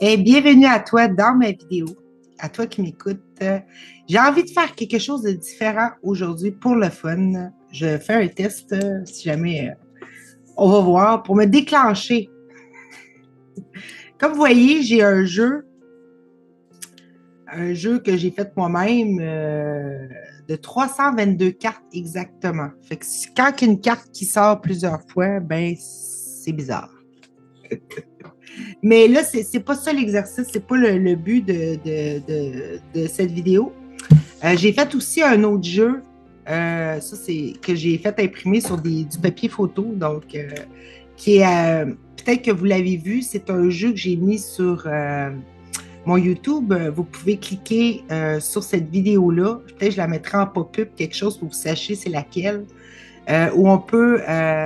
Et bienvenue à toi dans ma vidéo, à toi qui m'écoutes. J'ai envie de faire quelque chose de différent aujourd'hui pour le fun. Je fais un test, si jamais on va voir, pour me déclencher. Comme vous voyez, j'ai un jeu que j'ai fait moi-même de 322 cartes exactement. Fait que quand il y a une carte qui sort plusieurs fois, ben c'est bizarre. Mais là, c'est pas ça l'exercice, c'est pas le but de cette vidéo. J'ai fait aussi un autre jeu, ça c'est que j'ai fait imprimer sur du papier photo, donc qui est, peut-être que vous l'avez vu, c'est un jeu que j'ai mis sur mon YouTube. Vous pouvez cliquer sur cette vidéo-là, peut-être je la mettrai en pop-up, quelque chose pour que vous sachiez c'est laquelle, où on peut,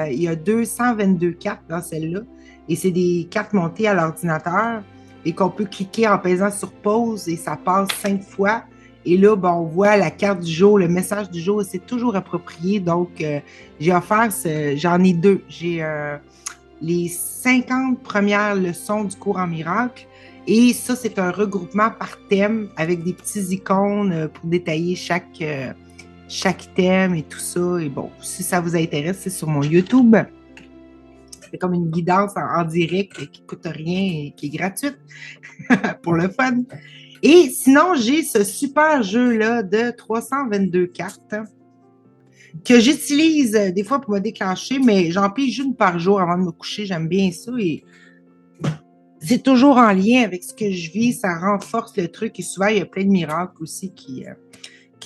il y a 222 cartes dans celle-là, et c'est des cartes montées à l'ordinateur et qu'on peut cliquer en pesant sur pause et ça passe 5 fois. Et là, ben, on voit la carte du jour, le message du jour, et c'est toujours approprié. Donc, j'ai offert, j'en ai deux. J'ai les 50 premières leçons du cours en miracle. Et ça, c'est un regroupement par thème avec des petits icônes pour détailler chaque thème et tout ça. Et bon, si ça vous intéresse, c'est sur mon YouTube. C'est comme une guidance en direct qui ne coûte rien et qui est gratuite pour le fun. Et sinon, j'ai ce super jeu-là de 322 cartes que j'utilise des fois pour me déclencher, mais j'en pige une par jour avant de me coucher. J'aime bien ça et c'est toujours en lien avec ce que je vis. Ça renforce le truc et souvent, il y a plein de miracles aussi qui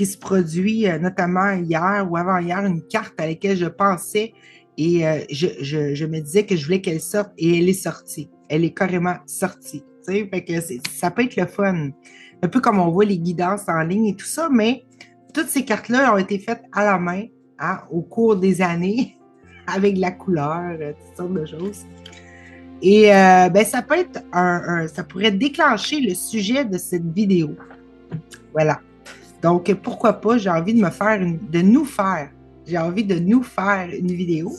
se produit, notamment hier ou avant-hier, une carte à laquelle je pensais et je me disais que je voulais qu'elle sorte et elle est sortie. Elle est carrément sortie. Fait que ça peut être le fun. Un peu comme on voit les guidances en ligne et tout ça, mais toutes ces cartes-là ont été faites à la main au cours des années avec de la couleur, toutes sortes de choses. Et ben, ça peut être ça pourrait déclencher le sujet de cette vidéo. Voilà. Donc, pourquoi pas, j'ai envie j'ai envie de nous faire une vidéo.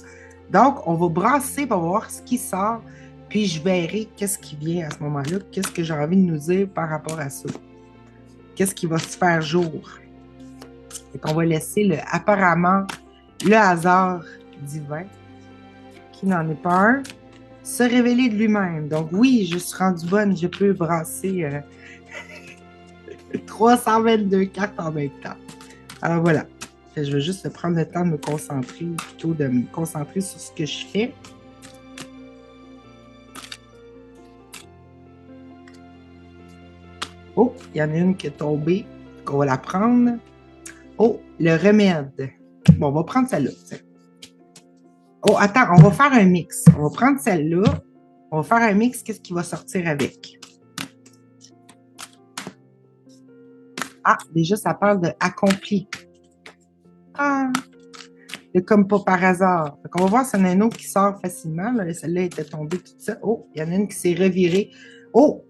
Donc, on va brasser pour voir ce qui sort, puis je verrai qu'est-ce qui vient à ce moment-là, qu'est-ce que j'ai envie de nous dire par rapport à ça. Qu'est-ce qui va se faire jour. Et qu'on va laisser apparemment le hasard divin, qui n'en est pas un, se révéler de lui-même. Donc oui, je suis rendue bonne, je peux brasser 322 cartes en même temps. Alors voilà. Je vais juste prendre le temps de me concentrer, plutôt de me concentrer sur ce que je fais. Oh, il y en a une qui est tombée. On va la prendre. Oh, le remède. Bon, on va prendre celle-là. Oh, attends, on va faire un mix. On va prendre celle-là. On va faire un mix. Qu'est-ce qui va sortir avec? Ah, déjà, ça parle de accompli. Ah, c'est comme pas par hasard. On va voir si y en a un autre qui sort facilement. Celle-là était tombée toute seule. Oh, il y en a une qui s'est revirée. Oh,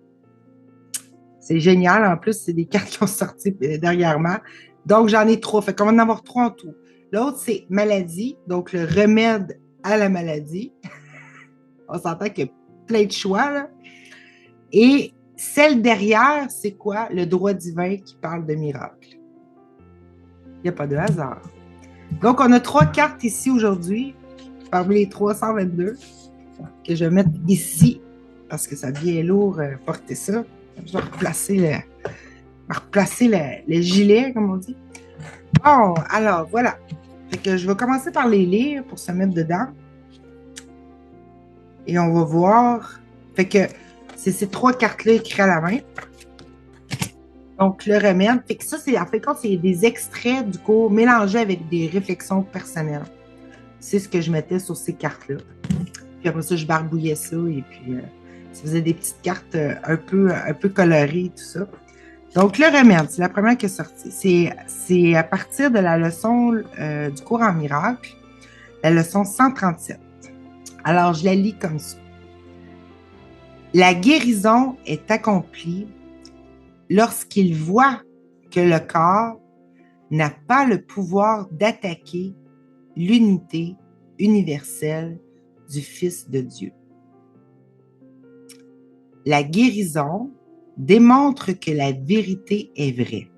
c'est génial. En plus, c'est des cartes qui ont sorti dernièrement. Donc, j'en ai trois. Fait qu'on va en avoir trois en tout. L'autre, c'est maladie. Donc, le remède à la maladie. On s'entend qu'il y a plein de choix, là. Et celle derrière, c'est quoi? Le droit divin qui parle de miracle. Il n'y a pas de hasard. Donc, on a trois cartes ici aujourd'hui, parmi les 322, que je vais mettre ici, parce que ça devient lourd porter ça. Je vais replacer le gilet, comme on dit. Bon, alors, voilà. Fait que je vais commencer par les lire pour se mettre dedans. Et on va voir. Fait que c'est ces trois cartes-là écrites à la main. Donc, le remède. Fait que ça, en fait, c'est des extraits du cours mélangés avec des réflexions personnelles. C'est ce que je mettais sur ces cartes-là. Puis après ça, je barbouillais ça et puis ça faisait des petites cartes un peu colorées, tout ça. Donc, le remède, c'est la première qui est sortie. C'est à partir de la leçon du cours en miracle, la leçon 137. Alors, je la lis comme ça. La guérison est accomplie lorsqu'il voit que le corps n'a pas le pouvoir d'attaquer l'unité universelle du Fils de Dieu. la guérison démontre que la vérité est vraie.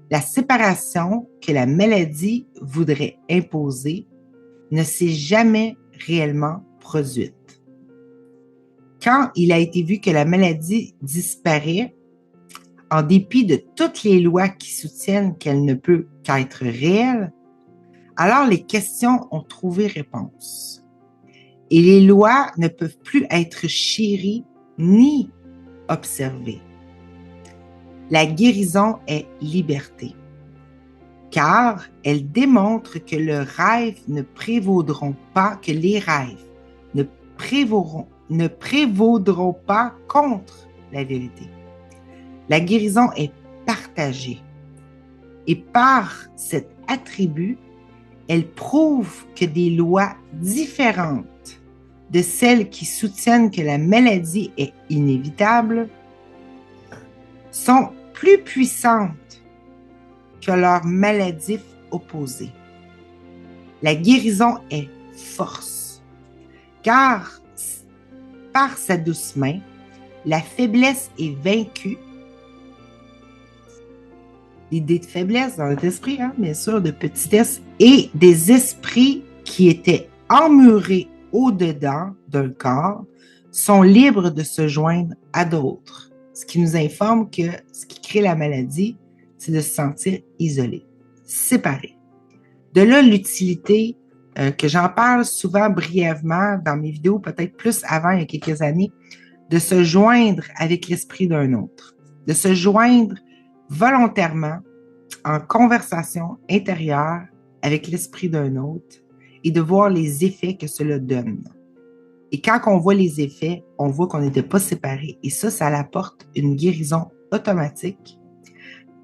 La séparation que la maladie voudrait imposer ne s'est jamais réellement produite. Quand il a été vu que la maladie disparaît, en dépit de toutes les lois qui soutiennent qu'elle ne peut qu'être réelle, alors les questions ont trouvé réponse. Et les lois ne peuvent plus être chéries ni observées. La guérison est liberté, car elle démontre que le rêve ne prévaudront pas, que les rêves ne prévaudront pas contre la vérité. La guérison est partagée. Et par cet attribut, elle prouve que des lois différentes de celles qui soutiennent que la maladie est inévitable sont plus puissantes que leurs maladifs opposés. La guérison est force, car par sa douce main, la faiblesse est vaincue. L'idée de faiblesse dans notre esprit, bien sûr, de petitesse, et des esprits qui étaient emmurés au-dedans d'un corps sont libres de se joindre à d'autres. Ce qui nous informe que ce qui crée la maladie, c'est de se sentir isolé, séparé. De là, l'utilité que j'en parle souvent brièvement dans mes vidéos, peut-être plus avant, il y a quelques années, de se joindre avec l'esprit d'un autre, de se joindre volontairement en conversation intérieure avec l'esprit d'un autre et de voir les effets que cela donne. Et quand on voit les effets, on voit qu'on n'était pas séparés. Et ça apporte une guérison automatique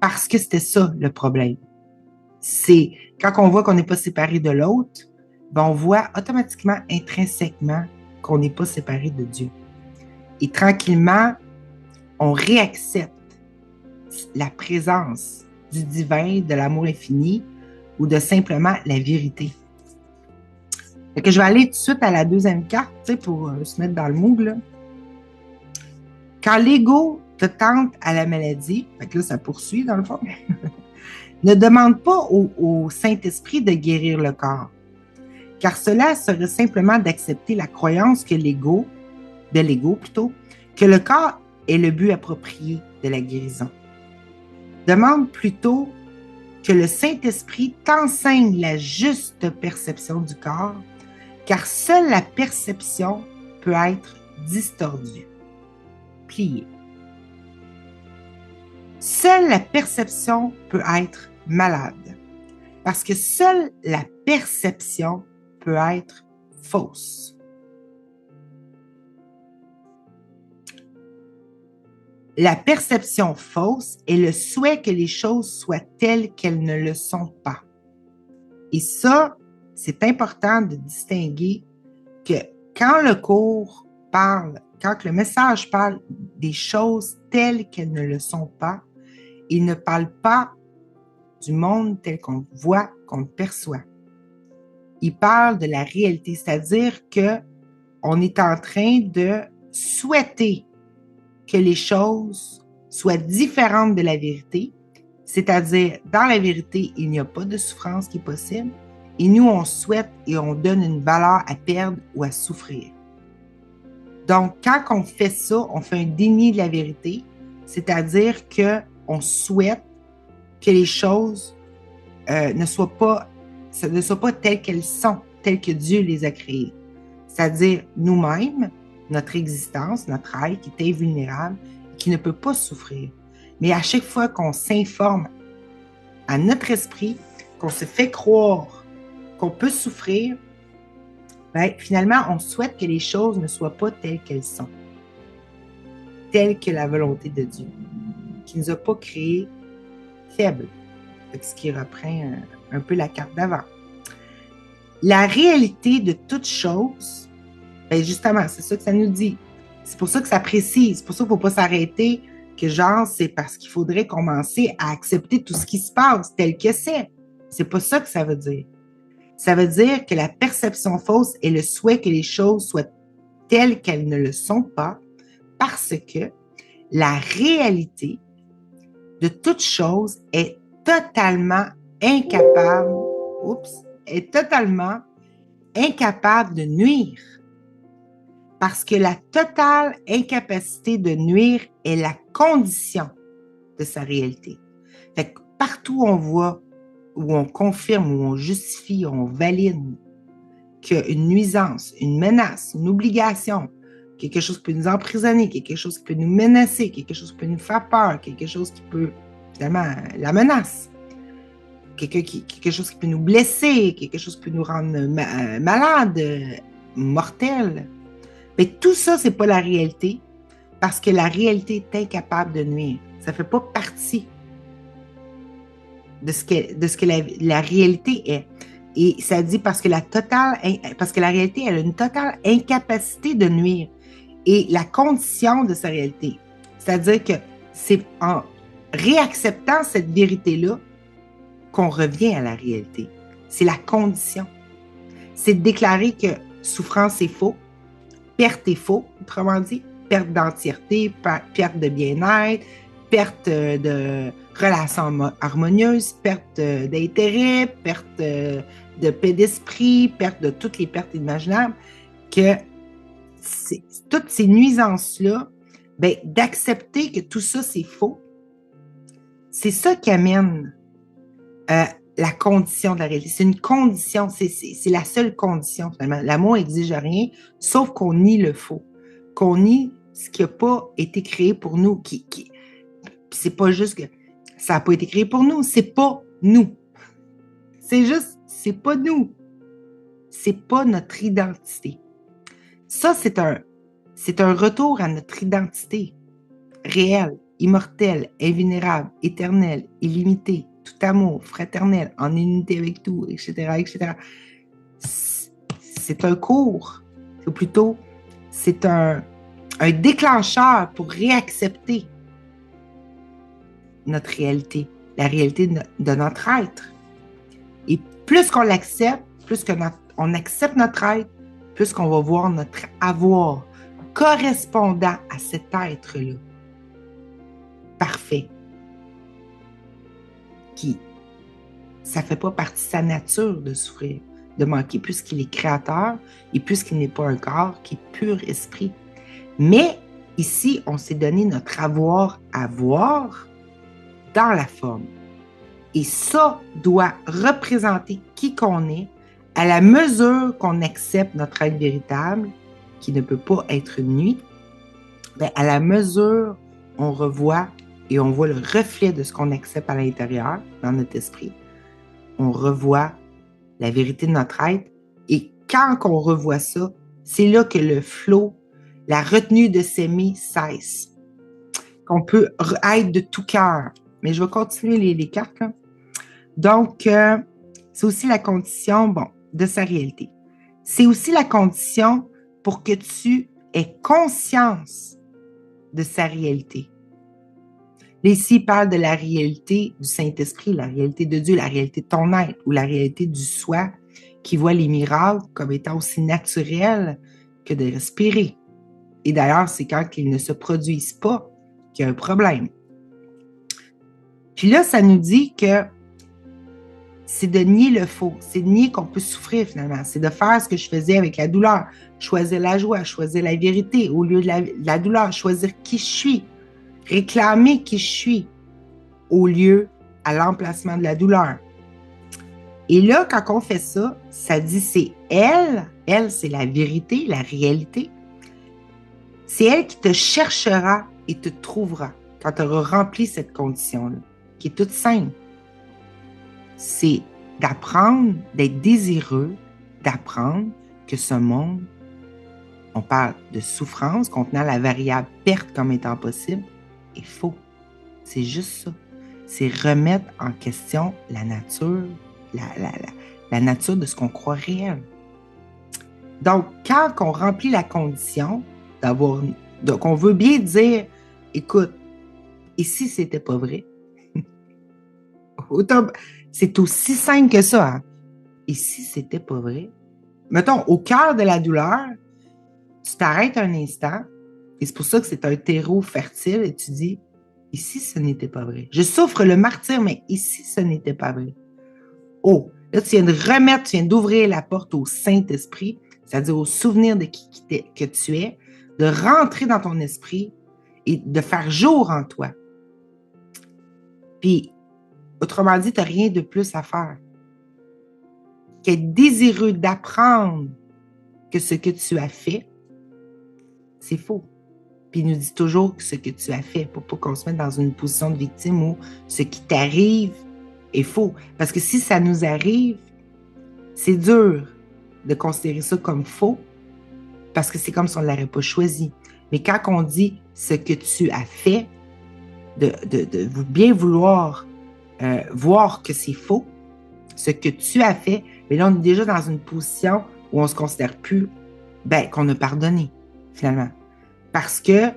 parce que c'était ça le problème. C'est quand on voit qu'on n'est pas séparé de l'autre, on voit automatiquement, intrinsèquement, qu'on n'est pas séparé de Dieu. Et tranquillement, on réaccepte la présence du divin, de l'amour infini ou de simplement la vérité. Fait que je vais aller tout de suite à la deuxième carte pour se mettre dans le mood. Là. Quand l'ego te tente à la maladie, fait que là, ça poursuit dans le fond, ne demande pas au Saint-Esprit de guérir le corps, car cela serait simplement d'accepter la croyance que que le corps est le but approprié de la guérison. Demande plutôt que le Saint-Esprit t'enseigne la juste perception du corps, car seule la perception peut être distordue, pliée. Seule la perception peut être malade, parce que seule la perception peut être fausse. La perception fausse est le souhait que les choses soient telles qu'elles ne le sont pas. Et ça, c'est important de distinguer que quand le cours parle, quand le message parle des choses telles qu'elles ne le sont pas, il ne parle pas du monde tel qu'on voit, qu'on perçoit. Il parle de la réalité, c'est-à-dire qu'on est en train de souhaiter que les choses soient différentes de la vérité, c'est-à-dire, dans la vérité, il n'y a pas de souffrance qui est possible, et nous, on souhaite et on donne une valeur à perdre ou à souffrir. Donc, quand on fait ça, on fait un déni de la vérité, c'est-à-dire qu'on souhaite que les choses ne soient pas telles qu'elles sont, telles que Dieu les a créées. C'est-à-dire nous-mêmes, notre existence, notre être qui est invulnérable, qui ne peut pas souffrir. Mais à chaque fois qu'on s'informe à notre esprit, qu'on se fait croire qu'on peut souffrir, finalement, on souhaite que les choses ne soient pas telles qu'elles sont, telles que la volonté de Dieu, qui ne nous a pas créés faibles, ce qui reprend un peu la carte d'avant. La réalité de toute chose, justement, c'est ça que ça nous dit. C'est pour ça que ça précise. C'est pour ça qu'il ne faut pas s'arrêter que c'est parce qu'il faudrait commencer à accepter tout ce qui se passe tel que c'est. C'est pas ça que ça veut dire. Ça veut dire que la perception fausse est le souhait que les choses soient telles qu'elles ne le sont pas, parce que la réalité de toute chose est totalement incapable, est totalement incapable de nuire. Parce que la totale incapacité de nuire est la condition de sa réalité. Fait que partout où on voit, où on confirme, où on justifie, où on valide qu'une nuisance, une menace, une obligation, quelque chose qui peut nous emprisonner, quelque chose qui peut nous menacer, quelque chose qui peut nous faire peur, quelque chose qui peut, finalement, la menace, quelque chose qui peut nous blesser, quelque chose qui peut nous rendre malade, mortel. Mais tout ça, c'est pas la réalité, parce que la réalité est incapable de nuire. Ça fait pas partie de ce que la réalité est. Et ça dit parce que la réalité, elle a une totale incapacité de nuire. Et la condition de sa réalité, c'est-à-dire que c'est en réacceptant cette vérité-là qu'on revient à la réalité. C'est la condition. C'est de déclarer que souffrance est faux, perte est faux, autrement dit, perte d'entièreté, perte de bien-être, perte de relations harmonieuses, perte d'intérêt, perte de paix d'esprit, perte de toutes les pertes imaginables, que toutes ces nuisances-là, ben, d'accepter que tout ça, c'est faux, c'est ça qui amène la condition de la réalité. C'est une condition, c'est la seule condition, finalement. L'amour n'exige rien, sauf qu'on nie le faux, qu'on nie ce qui n'a pas été créé pour nous. C'est pas juste que ça n'a pas été créé pour nous, c'est pas nous. C'est juste, c'est pas nous. C'est pas notre identité. Ça, c'est un retour à notre identité réelle, immortelle, invulnérable, éternelle, illimitée, tout amour, fraternel, en unité avec tout, etc., etc. C'est un cours, ou plutôt, c'est un déclencheur pour réaccepter notre réalité, la réalité de notre être. Et plus qu'on l'accepte, plus qu'on accepte notre être, plus qu'on va voir notre avoir correspondant à cet être-là. Parfait. Ça ne fait pas partie de sa nature de souffrir, de manquer, puisqu'il est créateur et puisqu'il n'est pas un corps, qui est pur esprit. Mais ici, on s'est donné notre avoir à voir dans la forme. Et ça doit représenter qui qu'on est à la mesure qu'on accepte notre être véritable, qui ne peut pas être nuit. Ben, à la mesure, on revoit et on voit le reflet de ce qu'on accepte à l'intérieur, dans notre esprit. On revoit la vérité de notre être. Et quand on revoit ça, c'est là que le flow, la retenue de s'aimer cesse. Qu'on peut être de tout cœur. Mais je vais continuer les cartes, là. Donc, c'est aussi la condition, de sa réalité. C'est aussi la condition pour que tu aies conscience de sa réalité. Là, ici, il parle de la réalité du Saint-Esprit, la réalité de Dieu, la réalité de ton être, ou la réalité du soi qui voit les miracles comme étant aussi naturels que de respirer. Et d'ailleurs, c'est quand ils ne se produisent pas qu'il y a un problème. Puis là, ça nous dit que c'est de nier le faux, c'est de nier qu'on peut souffrir finalement, c'est de faire ce que je faisais avec la douleur, choisir la joie, choisir la vérité au lieu de la douleur, choisir qui je suis, réclamer qui je suis au lieu à l'emplacement de la douleur. Et là, quand on fait ça, ça dit c'est elle c'est la vérité, la réalité. C'est elle qui te cherchera et te trouvera quand tu auras rempli cette condition-là, qui est toute simple. C'est d'apprendre, d'être désireux, d'apprendre que ce monde, on parle de souffrance contenant la variable perte comme étant possible, est faux. C'est juste ça. C'est remettre en question la nature, la nature de ce qu'on croit réel. Donc, quand on remplit la condition donc on veut bien dire, écoute, et si c'était pas vrai? C'est aussi simple que ça. Hein? Et si c'était pas vrai? Mettons, au cœur de la douleur, Tu t'arrêtes un instant, et c'est pour ça que c'est un terreau fertile, et tu dis, ici, ce n'était pas vrai. Je souffre le martyre, mais ici, ce n'était pas vrai. Oh, là, tu viens de remettre, tu viens d'ouvrir la porte au Saint-Esprit, c'est-à-dire au souvenir de que tu es, de rentrer dans ton esprit et de faire jour en toi. Puis, autrement dit, tu n'as rien de plus à faire qu'être désireux d'apprendre que ce que tu as fait, c'est faux. Puis il nous dit toujours que ce que tu as fait, pour pas qu'on se mette dans une position de victime où ce qui t'arrive est faux. Parce que si ça nous arrive, c'est dur de considérer ça comme faux, parce que c'est comme si on ne l'aurait pas choisi. Mais quand on dit ce que tu as fait, de bien vouloir voir que c'est faux, ce que tu as fait, mais là, on est déjà dans une position où on ne se considère plus qu'on a pardonné, finalement. Parce que,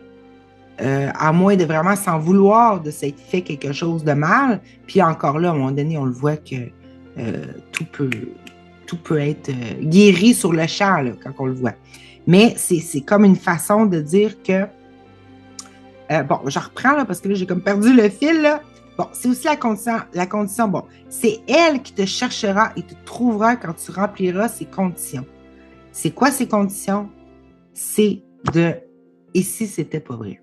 à moins de vraiment s'en vouloir de s'être fait quelque chose de mal, puis encore là, à un moment donné, on le voit que tout peut être guéri sur le champ, là, quand on le voit. Mais c'est comme une façon de dire que... bon, je reprends, là, parce que là, j'ai comme perdu le fil, là. Bon, c'est aussi la condition, bon, c'est elle qui te cherchera et te trouvera quand tu rempliras ses conditions. C'est quoi ces conditions? C'est de, et si c'était pas vrai?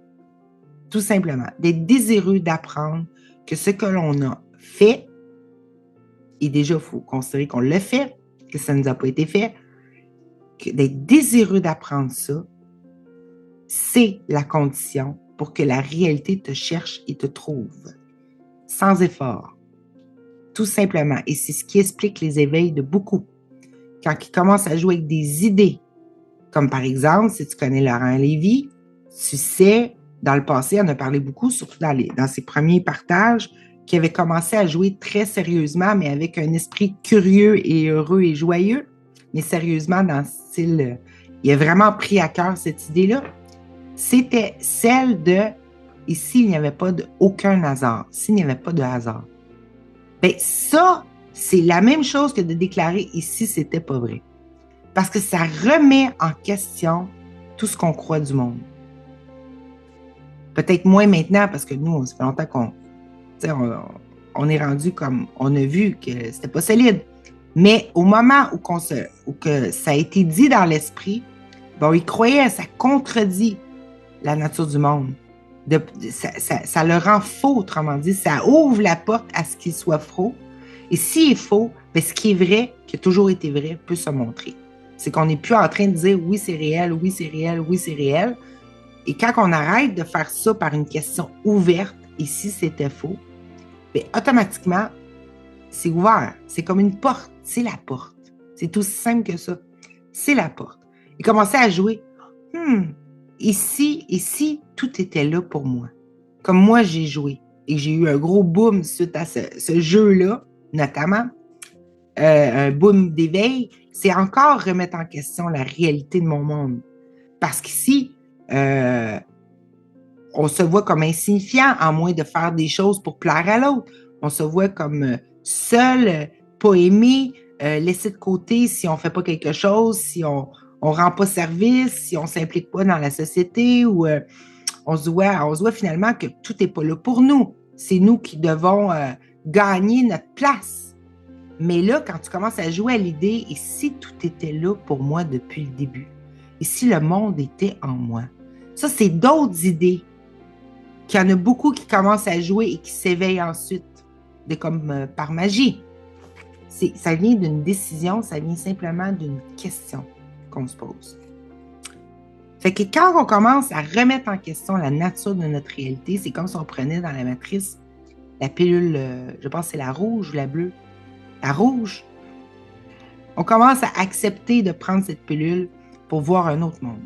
Tout simplement, d'être désireux d'apprendre que ce que l'on a fait, et déjà, il faut considérer qu'on l'a fait, que ça ne nous a pas été fait, d'être désireux d'apprendre ça, c'est la condition pour que la réalité te cherche et te trouve. Sans effort. Tout simplement. Et c'est ce qui explique les éveils de beaucoup. Quand ils commencent à jouer avec des idées, comme par exemple, si tu connais Laurent Lévy, tu sais, dans le passé, on a parlé beaucoup, surtout dans ses premiers partages, qui avait commencé à jouer très sérieusement, mais avec un esprit curieux et heureux et joyeux, mais sérieusement dans le style, il a vraiment pris à cœur cette idée-là. C'était celle de, et s'il n'y avait pas aucun hasard, s'il n'y avait pas de hasard, bien ça, c'est la même chose que de déclarer ici, c'était pas vrai. Parce que ça remet en question tout ce qu'on croit du monde. Peut-être moins maintenant, parce que nous, ça fait longtemps qu'on est rendu comme, on a vu que c'était pas solide. Mais au moment où que ça a été dit dans l'esprit, bon, il croyait, ça contredit la nature du monde. Ça le rend faux, autrement dit. Ça ouvre la porte à ce qu'il soit faux. Et s'il est faux, bien, ce qui est vrai, qui a toujours été vrai, peut se montrer. C'est qu'on n'est plus en train de dire oui, c'est réel, oui, c'est réel, oui, c'est réel. Et quand on arrête de faire ça par une question ouverte, et si c'était faux, bien, automatiquement, c'est ouvert. C'est comme une porte. C'est la porte. C'est tout simple que ça. C'est la porte. Et commencer à jouer. Ici, tout était là pour moi. Comme moi, j'ai joué. Et j'ai eu un gros boom suite à ce jeu-là, notamment. Un boom d'éveil. C'est encore remettre en question la réalité de mon monde. Parce qu'ici, on se voit comme insignifiant, à moins de faire des choses pour plaire à l'autre. On se voit comme seul, pas aimé, laissé de côté si on ne fait pas quelque chose, si on ne rend pas service, si on ne s'implique pas dans la société, ou on se voit finalement que tout n'est pas là pour nous. C'est nous qui devons gagner notre place. Mais là, quand tu commences à jouer à l'idée, et si tout était là pour moi depuis le début? Et si le monde était en moi? Ça, c'est d'autres idées. Qu'il y en a beaucoup qui commencent à jouer et qui s'éveillent ensuite, comme par magie. Ça vient d'une décision, ça vient simplement d'une question qu'on se pose. Fait que quand on commence à remettre en question la nature de notre réalité, c'est comme si on prenait dans la matrice la pilule, je pense que c'est la rouge ou la bleue. La rouge. On commence à accepter de prendre cette pilule pour voir un autre monde.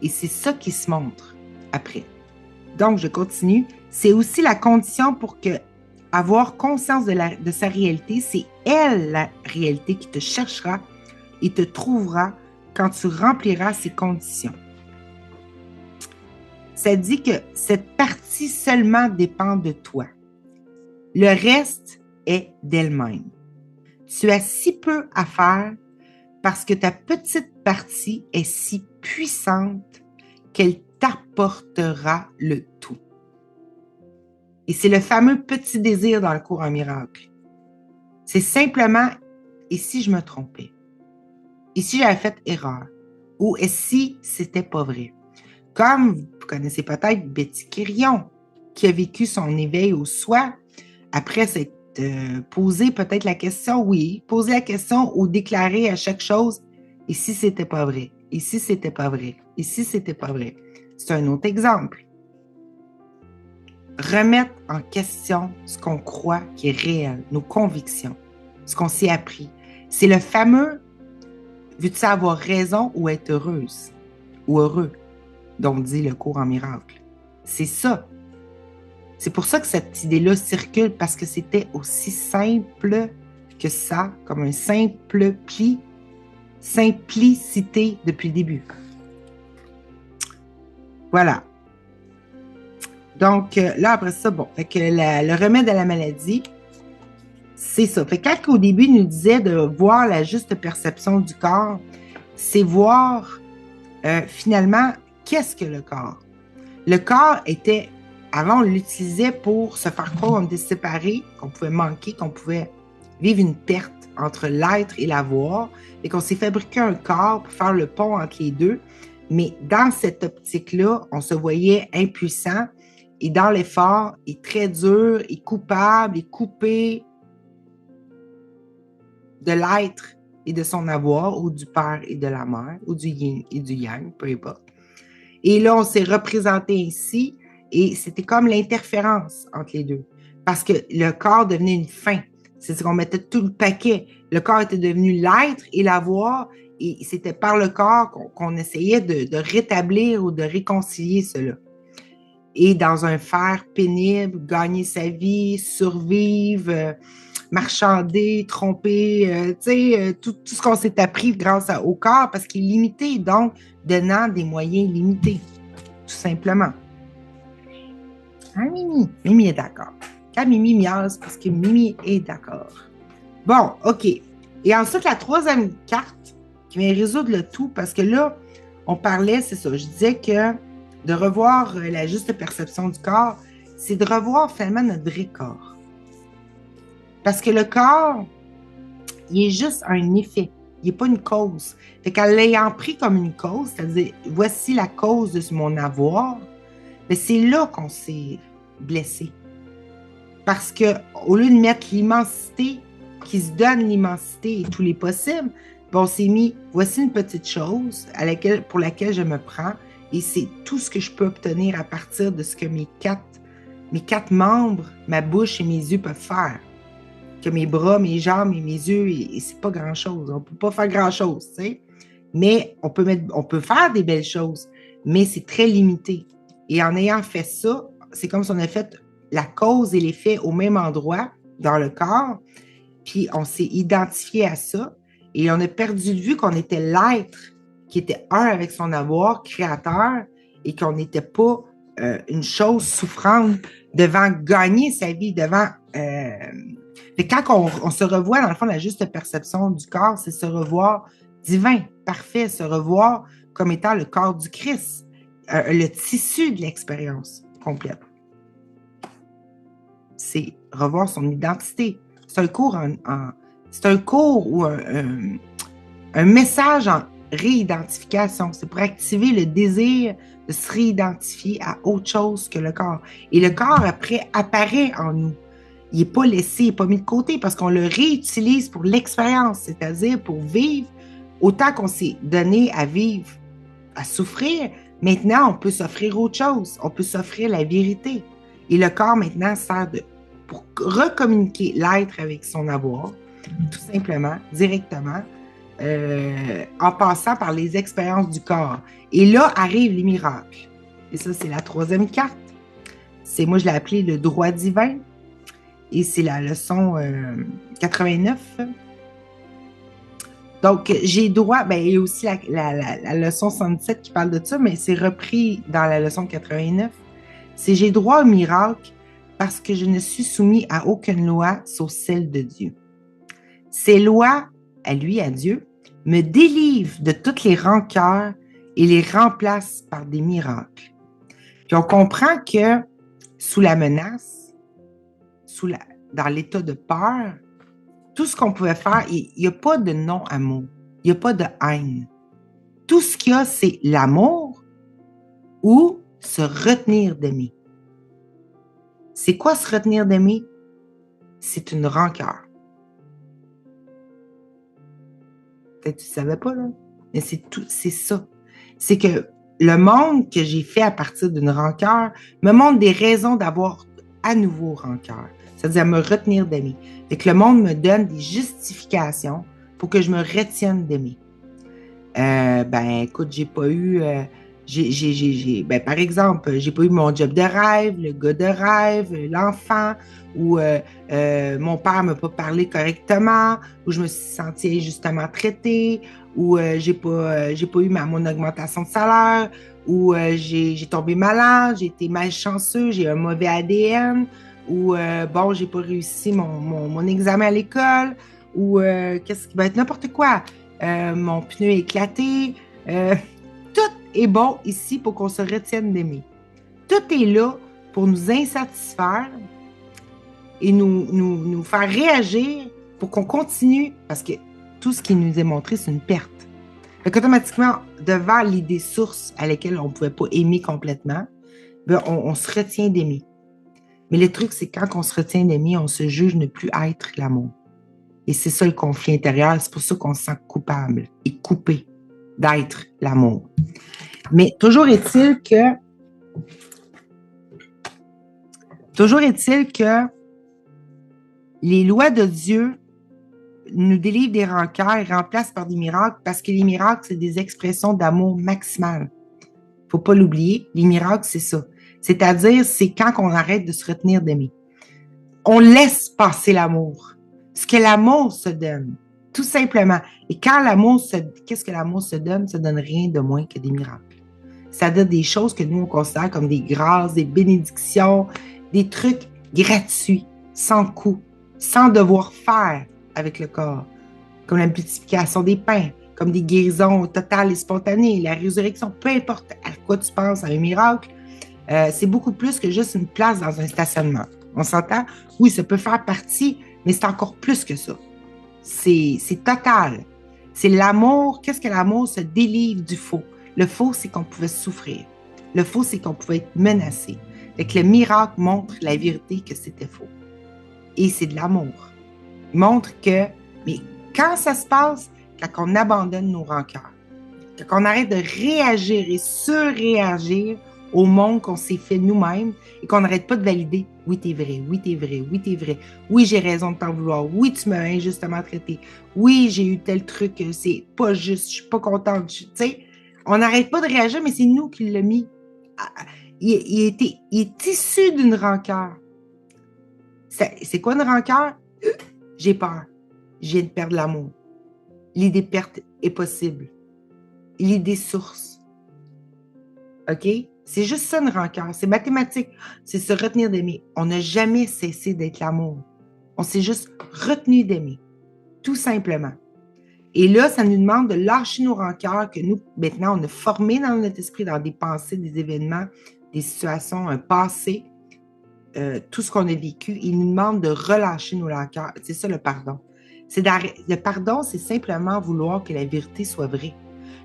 Et c'est ça qui se montre après. Donc, je continue. C'est aussi la condition pour que avoir conscience de sa réalité, c'est elle la réalité qui te cherchera et te trouvera quand tu rempliras ses conditions. Ça dit que cette partie seulement dépend de toi. Le reste est d'elle-même. Tu as si peu à faire parce que ta petite partie est si puissante qu'elle t'apportera le tout. Et c'est le fameux petit désir dans le cours en miracle. C'est simplement, et si je me trompais? Et si j'avais fait erreur? Ou et si c'était pas vrai? Comme vous connaissez peut-être Betty Quirion, qui a vécu son éveil au soi après s'être posé peut-être la question, oui, poser la question ou déclarer à chaque chose, et si c'était pas vrai? Et si c'était pas vrai? Et si c'était pas vrai? C'est un autre exemple. Remettre en question ce qu'on croit qui est réel, nos convictions, ce qu'on s'est appris. C'est le fameux « veux-tu avoir raison ou être heureuse? » Ou heureux, dont dit le cours en miracle. C'est ça. C'est pour ça que cette idée-là circule, parce que c'était aussi simple que ça, comme un simple pli, simplicité depuis le début. Voilà. Donc, là, après ça, bon, fait que le remède à la maladie, c'est ça. Fait que quand au début, il nous disait de voir la juste perception du corps, c'est voir finalement, qu'est-ce que le corps? Le corps était, avant, on l'utilisait pour se faire croire qu'on était séparés, qu'on pouvait manquer, qu'on pouvait vivre une perte entre l'être et l'avoir, et qu'on s'est fabriqué un corps pour faire le pont entre les deux. Mais dans cette optique-là, on se voyait impuissant et dans l'effort, et très dur, et coupable, et coupé de l'être et de son avoir, ou du père et de la mère, ou du yin et du yang, peu importe. Et là, on s'est représenté ainsi, et c'était comme l'interférence entre les deux. Parce que le corps devenait une fin. C'est qu'on mettait tout le paquet. Le corps était devenu l'être et l'avoir, et c'était par le corps qu'on essayait de rétablir ou de réconcilier cela. Et dans un faire pénible, gagner sa vie, survivre, marchander, tromper, tout ce qu'on s'est appris grâce au corps, parce qu'il est limité, donc donnant des moyens limités, tout simplement. Hein, Mimi? Mimi est d'accord. Quand Mimi miaule, c'est parce que Mimi est d'accord. Bon, OK. Et ensuite, la troisième carte qui vient résoudre le tout, parce que là, on parlait, c'est ça, je disais que de revoir la juste perception du corps, c'est de revoir finalement notre vrai corps. Parce que le corps, il est juste un effet, il n'est pas une cause. Fait qu'en l'ayant pris comme une cause, c'est-à-dire, voici la cause de mon avoir, mais c'est là qu'on s'est blessé. Parce qu'au lieu de mettre l'immensité, qui se donne l'immensité et tous les possibles, on s'est mis, voici une petite chose pour laquelle je me prends, et c'est tout ce que je peux obtenir à partir de ce que mes quatre membres, ma bouche et mes yeux peuvent faire. Que mes bras, mes jambes et mes yeux, et c'est pas grand-chose. On peut pas faire grand-chose, tu sais. Mais on peut faire des belles choses, mais c'est très limité. Et en ayant fait ça, c'est comme si on a fait la cause et l'effet au même endroit dans le corps, puis on s'est identifié à ça, et on a perdu de vue qu'on était l'être qui était un avec son avoir, créateur, et qu'on n'était pas une chose souffrante devant gagner sa vie, devant... Et quand on se revoit, dans le fond, la juste perception du corps, c'est se revoir divin, parfait, se revoir comme étant le corps du Christ, le tissu de l'expérience complète. C'est revoir son identité. C'est un cours ou un message en réidentification. C'est pour activer le désir de se réidentifier à autre chose que le corps. Et le corps, après, apparaît en nous. Il n'est pas laissé, il n'est pas mis de côté parce qu'on le réutilise pour l'expérience, c'est-à-dire pour vivre autant qu'on s'est donné à vivre, à souffrir. Maintenant, on peut s'offrir autre chose. On peut s'offrir la vérité. Et le corps, maintenant, sert pour recommuniquer l'être avec son avoir, tout simplement, directement, en passant par les expériences du corps. Et là arrivent les miracles. Et ça, c'est la troisième carte. Moi, je l'ai appelé le droit divin. Et c'est la leçon 89. Donc, j'ai droit, il y a aussi la leçon 117 qui parle de ça, mais c'est repris dans la leçon 89. C'est j'ai droit au miracle parce que je ne suis soumis à aucune loi sauf celle de Dieu. Ces lois, à lui, à Dieu, me délivre de toutes les rancœurs et les remplace par des miracles. Puis on comprend que sous la menace, dans l'état de peur, tout ce qu'on pouvait faire, il n'y a pas de non-amour, il n'y a pas de haine. Tout ce qu'il y a, c'est l'amour ou se retenir d'aimer. C'est quoi se retenir d'aimer? C'est une rancœur. Peut-être que tu ne savais pas, là. Mais c'est ça. C'est que le monde que j'ai fait à partir d'une rancœur me montre des raisons d'avoir à nouveau rancœur. C'est-à-dire me retenir d'aimer. Fait que le monde me donne des justifications pour que je me retienne d'aimer. Écoute, j'ai pas eu... par exemple, j'ai pas eu mon job de rêve, le gars de rêve, l'enfant, ou mon père m'a pas parlé correctement, ou je me suis sentie injustement traitée, ou j'ai pas eu mon augmentation de salaire, ou j'ai tombé malade, j'ai été malchanceux, j'ai un mauvais ADN, ou j'ai pas réussi mon examen à l'école, ou qu'est-ce qui va être n'importe quoi. Mon pneu est éclaté. Tout est bon ici pour qu'on se retienne d'aimer. Tout est là pour nous insatisfaire et nous faire réagir pour qu'on continue, parce que tout ce qui nous est montré, c'est une perte. Donc, automatiquement, devant l'idée source à laquelle on ne pouvait pas aimer complètement, on se retient d'aimer. Mais le truc, c'est quand on se retient d'aimer, on se juge ne plus être l'amour. Et c'est ça le conflit intérieur, c'est pour ça qu'on se sent coupable et coupé d'être l'amour. Mais toujours est-il que les lois de Dieu nous délivrent des rancœurs et remplacent par des miracles, parce que les miracles, c'est des expressions d'amour maximal. Faut pas l'oublier, les miracles, c'est ça. C'est-à-dire, c'est quand on arrête de se retenir d'aimer. On laisse passer l'amour. Ce que l'amour se donne, tout simplement. Et quand qu'est-ce que l'amour se donne? Ça donne rien de moins que des miracles. Ça donne des choses que nous, on considère comme des grâces, des bénédictions, des trucs gratuits, sans coût, sans devoir faire avec le corps, comme la multiplication des pains, comme des guérisons totales et spontanées, la résurrection, peu importe à quoi tu penses, à un miracle, c'est beaucoup plus que juste une place dans un stationnement. On s'entend? Oui, ça peut faire partie, mais c'est encore plus que ça. C'est total. C'est l'amour. Qu'est-ce que l'amour se délivre du faux? Le faux, c'est qu'on pouvait souffrir. Le faux, c'est qu'on pouvait être menacé. Fait que le miracle montre la vérité que c'était faux. Et c'est de l'amour. Il montre que, mais quand ça se passe, quand on abandonne nos rancœurs, quand on arrête de réagir et surréagir au monde qu'on s'est fait nous-mêmes et qu'on n'arrête pas de valider. Oui, t'es vrai, oui, t'es vrai, oui, t'es vrai. Oui, j'ai raison de t'en vouloir. Oui, tu m'as injustement traité. Oui, j'ai eu tel truc, c'est pas juste, je suis pas contente. Tu sais, on n'arrête pas de réagir, mais c'est nous qui l'avons mis. Il est issu d'une rancœur. C'est quoi une rancœur? J'ai peur. Je viens de perdre l'amour. L'idée de perte est possible. L'idée source. OK? C'est juste ça une rancœur. C'est mathématique. C'est se retenir d'aimer. On n'a jamais cessé d'être l'amour. On s'est juste retenu d'aimer. Tout simplement. Et là, ça nous demande de lâcher nos rancœurs que nous, maintenant, on a formés dans notre esprit, dans des pensées, des événements, des situations, un passé, tout ce qu'on a vécu. Il nous demande de relâcher nos rancœurs. C'est ça le pardon. Le pardon, c'est simplement vouloir que la vérité soit vraie.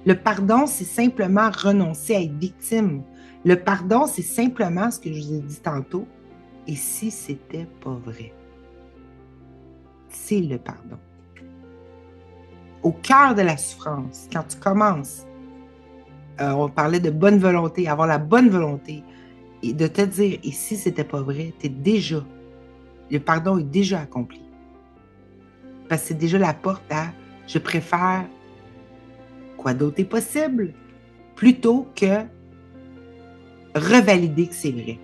Le pardon, c'est simplement renoncer à être victime. Le pardon, c'est simplement ce que je vous ai dit tantôt. Et si c'était pas vrai? C'est le pardon. Au cœur de la souffrance, quand tu commences, on parlait de bonne volonté, avoir la bonne volonté, et de te dire, et si c'était pas vrai, le pardon est déjà accompli. Parce que c'est déjà la porte à, je préfère, quoi d'autre est possible, plutôt que revalider que c'est vrai.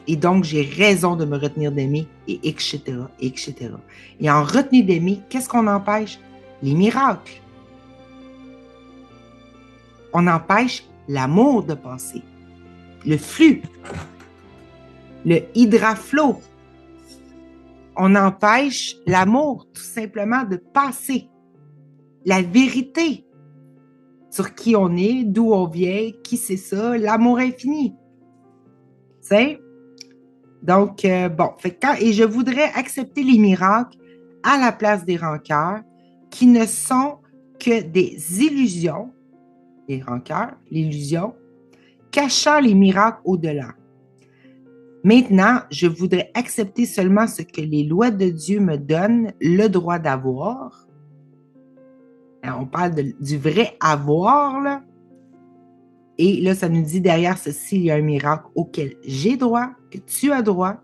Et donc, j'ai raison de me retenir d'aimer, et etc., etc. Et en retenue d'aimer, qu'est-ce qu'on empêche? Les miracles. On empêche l'amour de passer. Le flux. Le hydraflow. On empêche l'amour, tout simplement, de passer. la vérité sur qui on est, d'où on vient, qui c'est ça, l'amour infini. Tu sais? Donc, bon, et je voudrais accepter les miracles à la place des rancœurs qui ne sont que des illusions, les rancœurs, l'illusion, cachant les miracles au-delà. Maintenant, je voudrais accepter seulement ce que les lois de Dieu me donnent le droit d'avoir. On parle du vrai avoir, là. Et là, ça nous dit derrière ceci, il y a un miracle auquel j'ai droit, que tu as droit.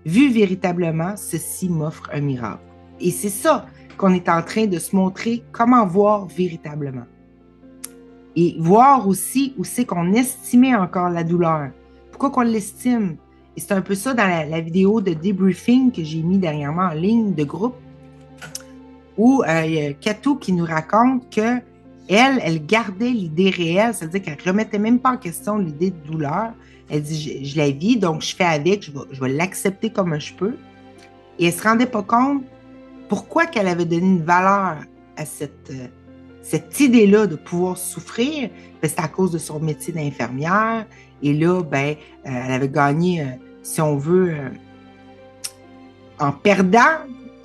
Vu véritablement, ceci m'offre un miracle. Et c'est ça qu'on est en train de se montrer comment voir véritablement. Et voir aussi où c'est qu'on estimait encore la douleur. Pourquoi qu'on l'estime? Et c'est un peu ça dans la vidéo de debriefing que j'ai mis dernièrement en ligne de groupe, où il y a Katou qui nous raconte que elle gardait l'idée réelle, c'est-à-dire qu'elle ne remettait même pas en question l'idée de douleur. Elle dit, je la vis, donc je fais avec, je vais l'accepter comme je peux. Et elle ne se rendait pas compte pourquoi qu'elle avait donné une valeur à cette idée-là de pouvoir souffrir. C'était à cause de son métier d'infirmière. Et là, elle avait gagné, si on veut, en perdant,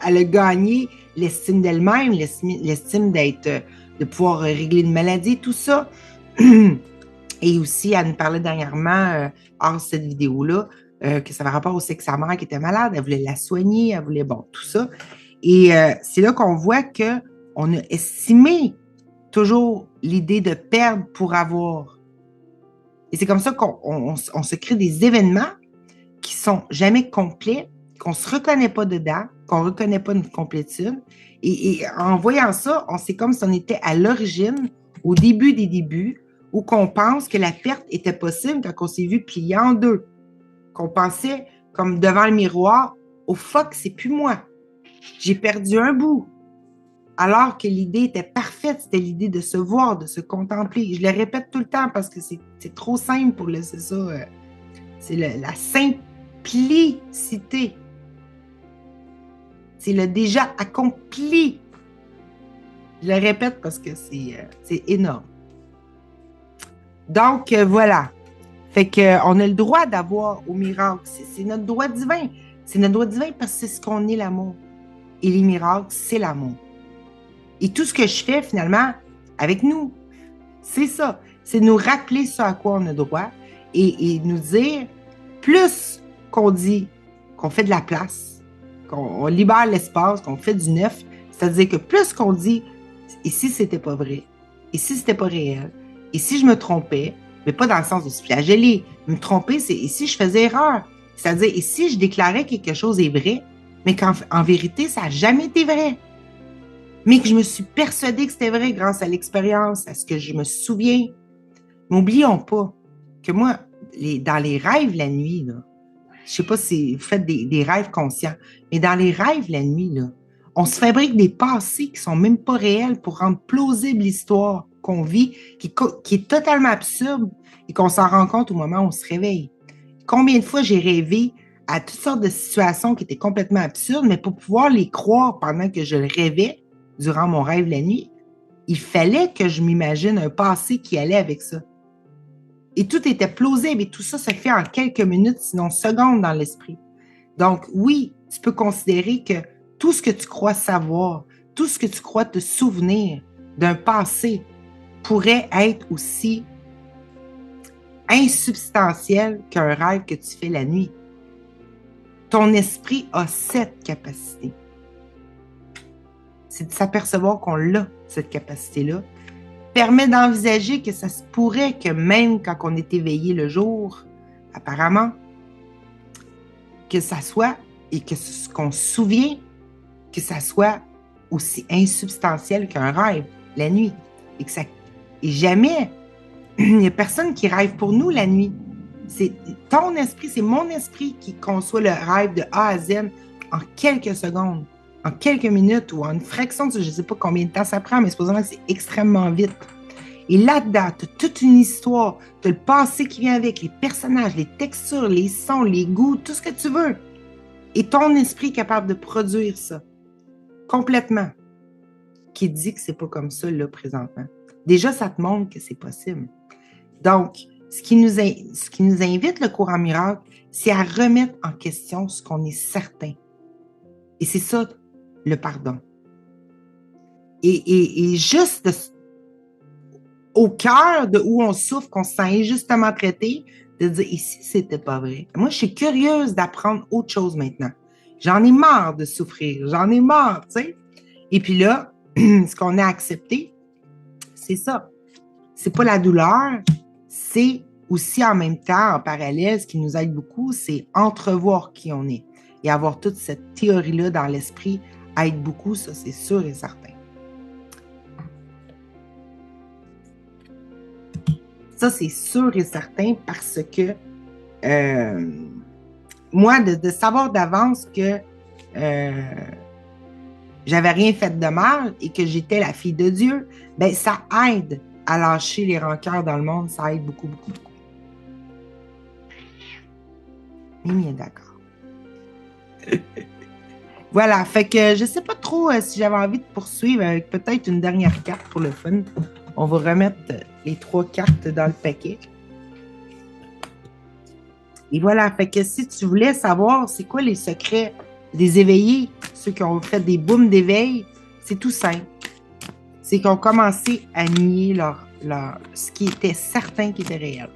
elle a gagné l'estime d'elle-même, l'estime de pouvoir régler une maladie, tout ça. Et aussi, elle nous parlait dernièrement, hors cette vidéo-là, que ça avait rapport aussi avec sa mère qui était malade, elle voulait la soigner, elle voulait, bon, tout ça. Et c'est là qu'on voit qu'on a estimé toujours l'idée de perdre pour avoir. Et c'est comme ça qu'on se crée des événements qui sont jamais complets, qu'on ne se reconnaît pas dedans, qu'on ne reconnaît pas une complétude. Et en voyant ça, c'est comme si on était à l'origine, au début des débuts, où qu'on pense que la perte était possible quand on s'est vu plier en deux. Qu'on pensait, comme devant le miroir, oh fuck, c'est plus moi. J'ai perdu un bout. Alors que l'idée était parfaite, c'était l'idée de se voir, de se contempler. Je le répète tout le temps parce que c'est trop simple pour laisser ça. C'est la simplicité. C'est le déjà accompli. Je le répète parce que c'est énorme. Donc, voilà. Fait qu'on a le droit d'avoir au miracle. C'est notre droit divin. C'est notre droit divin parce que c'est ce qu'on est, l'amour. Et les miracles, c'est l'amour. Et tout ce que je fais, finalement, avec nous, c'est ça. C'est nous rappeler ce à quoi on a droit et nous dire, plus qu'on dit qu'on fait de la place, qu'on libère l'espace, qu'on fait du neuf, c'est-à-dire que plus qu'on dit, et si c'était pas vrai, et si c'était pas réel, et si je me trompais, mais pas dans le sens de se flageller, me tromper, c'est et si je faisais erreur, c'est-à-dire, et si je déclarais que quelque chose est vrai, mais qu'en vérité, ça n'a jamais été vrai, mais que je me suis persuadée que c'était vrai grâce à l'expérience, à ce que je me souviens. N'oublions pas que moi, dans les rêves la nuit, là, je ne sais pas si vous faites des rêves conscients, mais dans les rêves la nuit, là, on se fabrique des passés qui ne sont même pas réels pour rendre plausible l'histoire qu'on vit, qui est totalement absurde et qu'on s'en rend compte au moment où on se réveille. Combien de fois j'ai rêvé à toutes sortes de situations qui étaient complètement absurdes, mais pour pouvoir les croire pendant que je le rêvais, durant mon rêve la nuit, il fallait que je m'imagine un passé qui allait avec ça. Et tout était plausible et tout ça se fait en quelques minutes, sinon secondes dans l'esprit. Donc oui, tu peux considérer que tout ce que tu crois savoir, tout ce que tu crois te souvenir d'un passé pourrait être aussi insubstantiel qu'un rêve que tu fais la nuit. Ton esprit a cette capacité. C'est de s'apercevoir qu'on l'a, cette capacité-là. Permet d'envisager que ça se pourrait que même quand on est éveillé le jour, apparemment, que ça soit, et que ce qu'on se souvient, que ça soit aussi insubstantiel qu'un rêve la nuit. Et jamais, il n'y a personne qui rêve pour nous la nuit. C'est ton esprit, c'est mon esprit qui conçoit le rêve de A à Z en quelques secondes, en quelques minutes ou en une fraction de, je ne sais pas combien de temps ça prend, mais supposément que c'est extrêmement vite. Et là-dedans, tu as toute une histoire, tu as le passé qui vient avec, les personnages, les textures, les sons, les goûts, tout ce que tu veux. Et ton esprit est capable de produire ça, complètement. qui dit que c'est pas comme ça, là, présentement? Déjà, ça te montre que c'est possible. Donc, ce qui nous invite, le courant miracle, c'est à remettre en question ce qu'on est certain. Et c'est ça, le pardon. Et juste au cœur de où on souffre, qu'on se sent injustement traité, de dire, ici, c'était pas vrai. Moi, je suis curieuse d'apprendre autre chose maintenant. J'en ai marre de souffrir. J'en ai marre, tu sais. Et puis là, ce qu'on a accepté, c'est ça. C'est pas la douleur, c'est aussi en même temps, en parallèle, ce qui nous aide beaucoup, c'est entrevoir qui on est. Et avoir toute cette théorie-là dans l'esprit aide beaucoup, ça, c'est sûr et certain. Ça, c'est sûr et certain parce que moi, de savoir d'avance que j'avais rien fait de mal et que j'étais la fille de Dieu, ben ça aide à lâcher les rancœurs dans le monde. Ça aide beaucoup, beaucoup, beaucoup. Mimi est d'accord. Voilà, fait que je sais pas trop si j'avais envie de poursuivre avec peut-être une dernière carte pour le fun. On va remettre les 3 cartes dans le paquet. Et voilà, fait que si tu voulais savoir c'est quoi les secrets des éveillés, ceux qui ont fait des booms d'éveil, c'est tout simple. C'est qu'ils ont commencé à nier ce qui était certain qui était réel,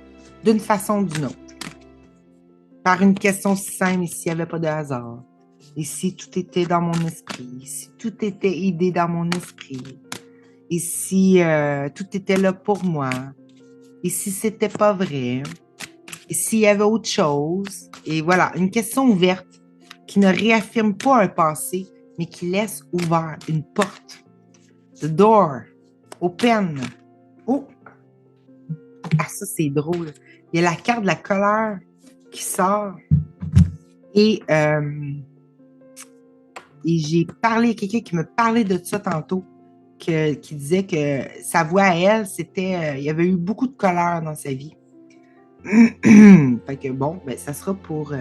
d'une façon ou d'une autre. Par une question si simple, s'il n'y avait pas de hasard, et si tout était dans mon esprit, si tout était idée dans mon esprit, et si tout était là pour moi, et si c'était pas vrai, et s'il y avait autre chose. Et voilà, une question ouverte qui ne réaffirme pas un passé, mais qui laisse ouvert une porte. The door, open. Oh! Ah, ça, c'est drôle. Il y a la carte de la colère qui sort. Et j'ai parlé à quelqu'un qui me parlait de ça tantôt, qui disait que sa voix à elle, c'était... il y avait eu beaucoup de colère dans sa vie. Fait que bon, ben, ça sera pour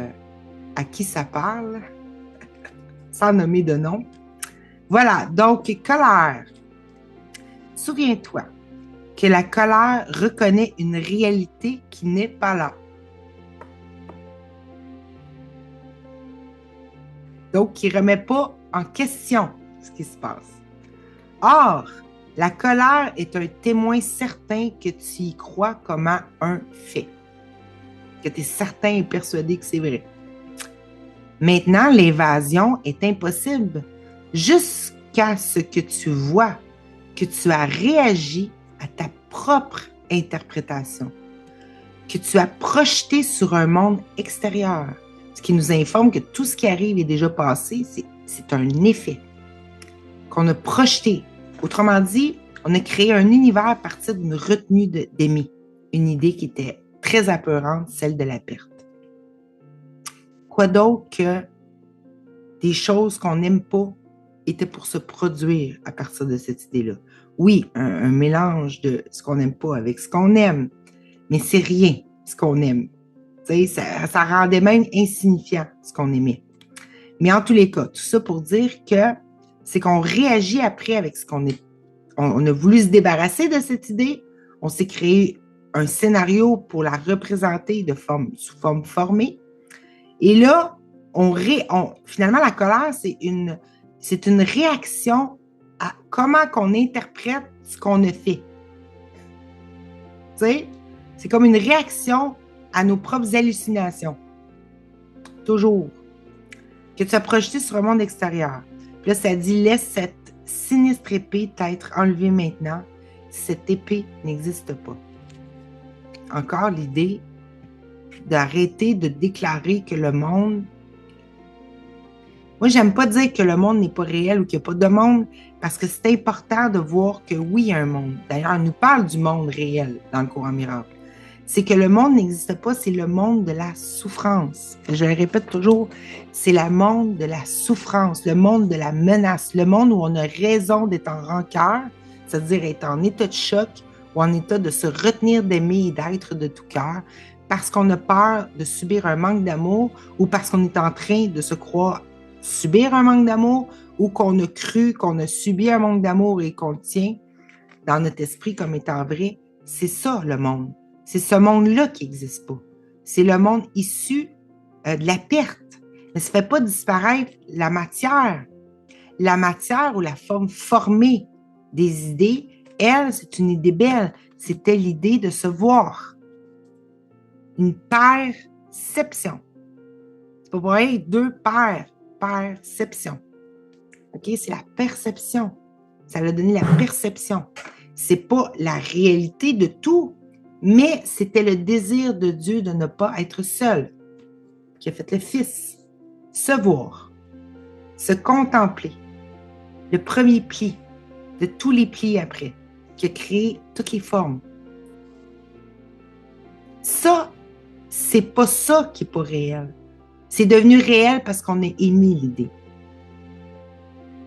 à qui ça parle, sans nommer de nom. Voilà, donc colère. Souviens-toi que la colère reconnaît une réalité qui n'est pas là. Donc, qui ne remet pas en question ce qui se passe. Or, la colère est un témoin certain que tu y crois comme à un fait. Que tu es certain et persuadé que c'est vrai. Maintenant, l'évasion est impossible jusqu'à ce que tu vois que tu as réagi à ta propre interprétation, que tu as projeté sur un monde extérieur, ce qui nous informe que tout ce qui arrive est déjà passé, c'est un effet qu'on a projeté. Autrement dit, on a créé un univers à partir d'une retenue d'aimer, une idée qui était très apeurante, celle de la perte. Quoi d'autre que des choses qu'on n'aime pas étaient pour se produire à partir de cette idée-là. Oui, un mélange de ce qu'on n'aime pas avec ce qu'on aime, mais c'est rien ce qu'on aime. Tu sais, ça rendait même insignifiant ce qu'on aimait. Mais en tous les cas, tout ça pour dire que c'est qu'on réagit après avec ce qu'on est. On a voulu se débarrasser de cette idée, on s'est créé un scénario pour la représenter sous forme formée. Et là, finalement, la colère, c'est une réaction à comment qu'on interprète ce qu'on a fait. Tu sais, c'est comme une réaction à nos propres hallucinations. Toujours. Que tu as projeté sur un monde extérieur. Puis là, ça dit, laisse cette sinistre épée t'être enlevée maintenant. Cette épée n'existe pas. Encore l'idée d'arrêter de déclarer que le monde... Moi, j'aime pas dire que le monde n'est pas réel ou qu'il n'y a pas de monde, parce que c'est important de voir que oui, il y a un monde. D'ailleurs, on nous parle du monde réel dans le courant miracle. C'est que le monde n'existe pas, c'est le monde de la souffrance. Je le répète toujours, c'est le monde de la souffrance, le monde de la menace, le monde où on a raison d'être en rancœur, c'est-à-dire être en état de choc ou en état de se retenir d'aimer et d'être de tout cœur, parce qu'on a peur de subir un manque d'amour ou parce qu'on est en train de se croire subir un manque d'amour ou qu'on a cru, qu'on a subi un manque d'amour et qu'on le tient dans notre esprit comme étant vrai, c'est ça le monde. C'est ce monde-là qui n'existe pas. C'est le monde issu de la perte. Mais ça ne fait pas disparaître la matière. La matière ou la forme formée des idées, elle, c'est une idée belle. C'était l'idée de se voir. Une perception. C'est pas pareil, deux perceptions. OK? C'est la perception. Ça l'a donné la perception. C'est pas la réalité de tout, mais c'était le désir de Dieu de ne pas être seul, qui a fait le Fils. Se voir, se contempler. Le premier pli de tous les plis après, qui a créé toutes les formes. Ça, c'est pas ça qui est pas réel. C'est devenu réel parce qu'on a émis l'idée.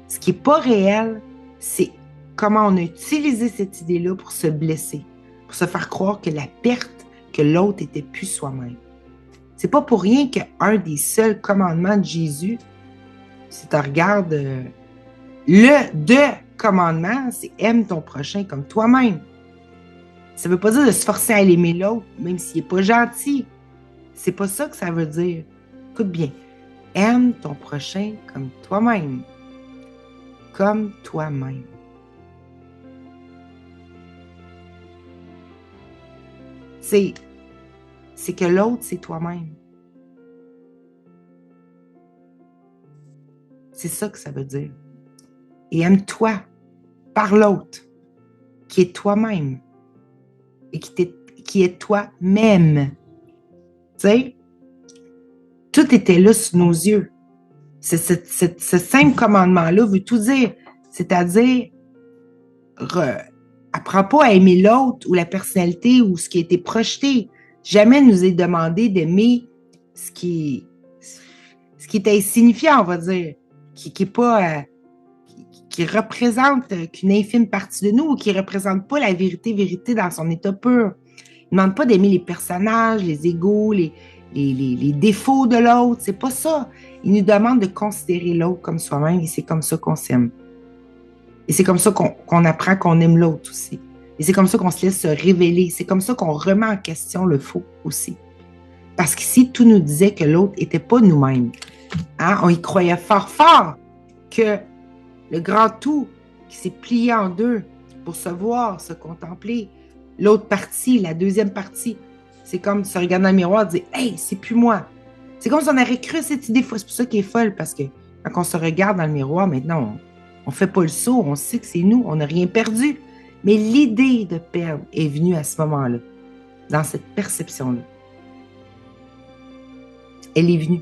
Ce qui est pas réel, c'est comment on a utilisé cette idée-là pour se blesser, pour se faire croire que la perte, que l'autre était plus soi-même. C'est pas pour rien qu'un des seuls commandements de Jésus, si tu regardes le commandement, c'est aime ton prochain comme toi-même. Ça veut pas dire de se forcer à l'aimer l'autre, même s'il n'est pas gentil. C'est pas ça que ça veut dire. Écoute bien. Aime ton prochain comme toi-même. Comme toi-même. C'est que l'autre, c'est toi-même. C'est ça que ça veut dire. Et aime-toi par l'autre, qui est toi-même. Et qui est toi-même. Tu sais, tout était là sous nos yeux. Ce simple commandement-là veut tout dire. C'est-à-dire, apprends pas à aimer l'autre ou la personnalité ou ce qui a été projeté. Jamais nous est demandé d'aimer ce qui est insignifiant, on va dire, qui est pas, qui représente qu'une infime partie de nous ou qui représente pas la vérité dans son état pur. Il ne demande pas d'aimer les personnages, les égos, les défauts de l'autre. C'est pas ça. Il nous demande de considérer l'autre comme soi-même et c'est comme ça qu'on s'aime. Et c'est comme ça qu'on apprend qu'on aime l'autre aussi. Et c'est comme ça qu'on se laisse se révéler. C'est comme ça qu'on remet en question le faux aussi. Parce qu'ici, tout nous disait que l'autre n'était pas nous-mêmes. Hein? On y croyait fort que le grand tout qui s'est plié en deux pour se voir, se contempler. L'autre partie, la deuxième partie, c'est comme se regarder dans le miroir et dire « Hey, c'est plus moi ». C'est comme si on aurait cru cette idée. C'est pour ça qu'elle est folle, parce que quand on se regarde dans le miroir, maintenant, on ne fait pas le saut, on sait que c'est nous, on n'a rien perdu. Mais l'idée de perdre est venue à ce moment-là, dans cette perception-là. Elle est venue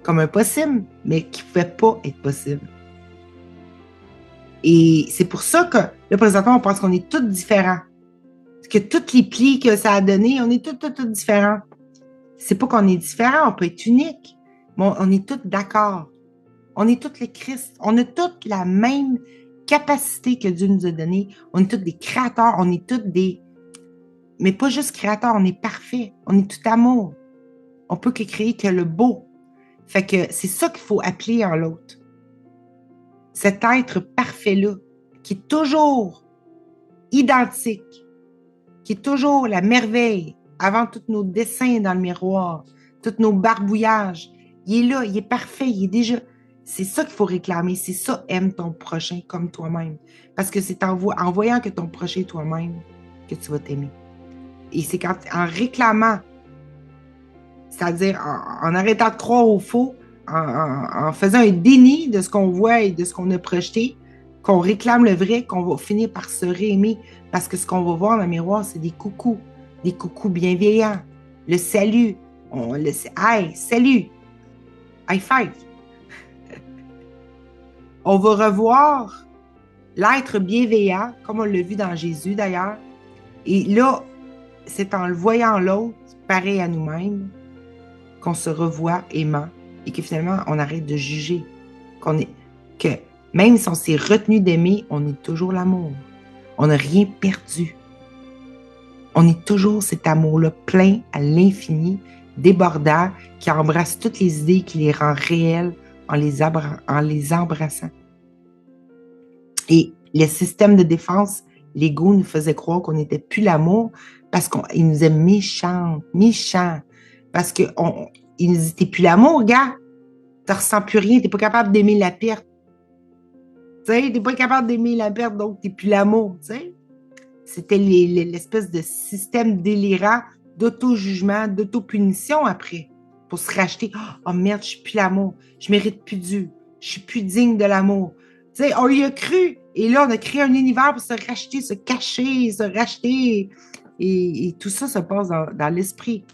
comme un possible, mais qui ne pouvait pas être possible. Et c'est pour ça que, là, présentement, on pense qu'on est tous différents. Que tous les plis que ça a donné, on est tous différents. C'est pas qu'on est différents, on peut être unique, mais on est tous d'accord. On est tous les Christ. On a toutes la même capacité que Dieu nous a donnée. On est tous des créateurs, on est tous des... Mais pas juste créateurs, on est parfaits. On est tout amour. On peut que créer que le beau. Fait que c'est ça qu'il faut appeler en l'autre. Cet être parfait-là, qui est toujours identique, qui est toujours la merveille, avant tous nos dessins dans le miroir, tous nos barbouillages. Il est là, il est parfait, il est déjà... C'est ça qu'il faut réclamer, c'est ça, aime ton prochain comme toi-même. Parce que c'est en voyant que ton prochain est toi-même que tu vas t'aimer. Et c'est en réclamant, c'est-à-dire en arrêtant de croire au faux, en faisant un déni de ce qu'on voit et de ce qu'on a projeté, qu'on réclame le vrai, qu'on va finir par se réaimer. Parce que ce qu'on va voir dans le miroir, c'est des coucous bienveillants. Le salut. Hey, salut. High five. On va revoir l'être bienveillant, comme on l'a vu dans Jésus d'ailleurs. Et là, c'est en le voyant l'autre, pareil à nous-mêmes, qu'on se revoit aimant et que finalement, on arrête de juger. Que même si on s'est retenu d'aimer, on est toujours l'amour. On n'a rien perdu. On est toujours cet amour-là plein à l'infini, débordant, qui embrasse toutes les idées, qui les rend réelles en les embrassant. Et le système de défense, l'ego nous faisait croire qu'on n'était plus l'amour parce qu'il nous aime méchants. Parce qu'il nous dit, t'es plus l'amour, gars. Tu ne ressens plus rien, tu n'es pas capable d'aimer la perte. Tu sais, tu n'es pas capable d'aimer la perte, donc tu n'es plus l'amour, tu sais. C'était l'espèce de système délirant d'auto-jugement, d'auto-punition après, pour se racheter. Oh merde, je ne suis plus l'amour, je ne mérite plus Dieu, je ne suis plus digne de l'amour. Tu sais, on y a cru. Et là, on a créé un univers pour se racheter, se cacher, se racheter. Et tout ça se passe dans l'esprit.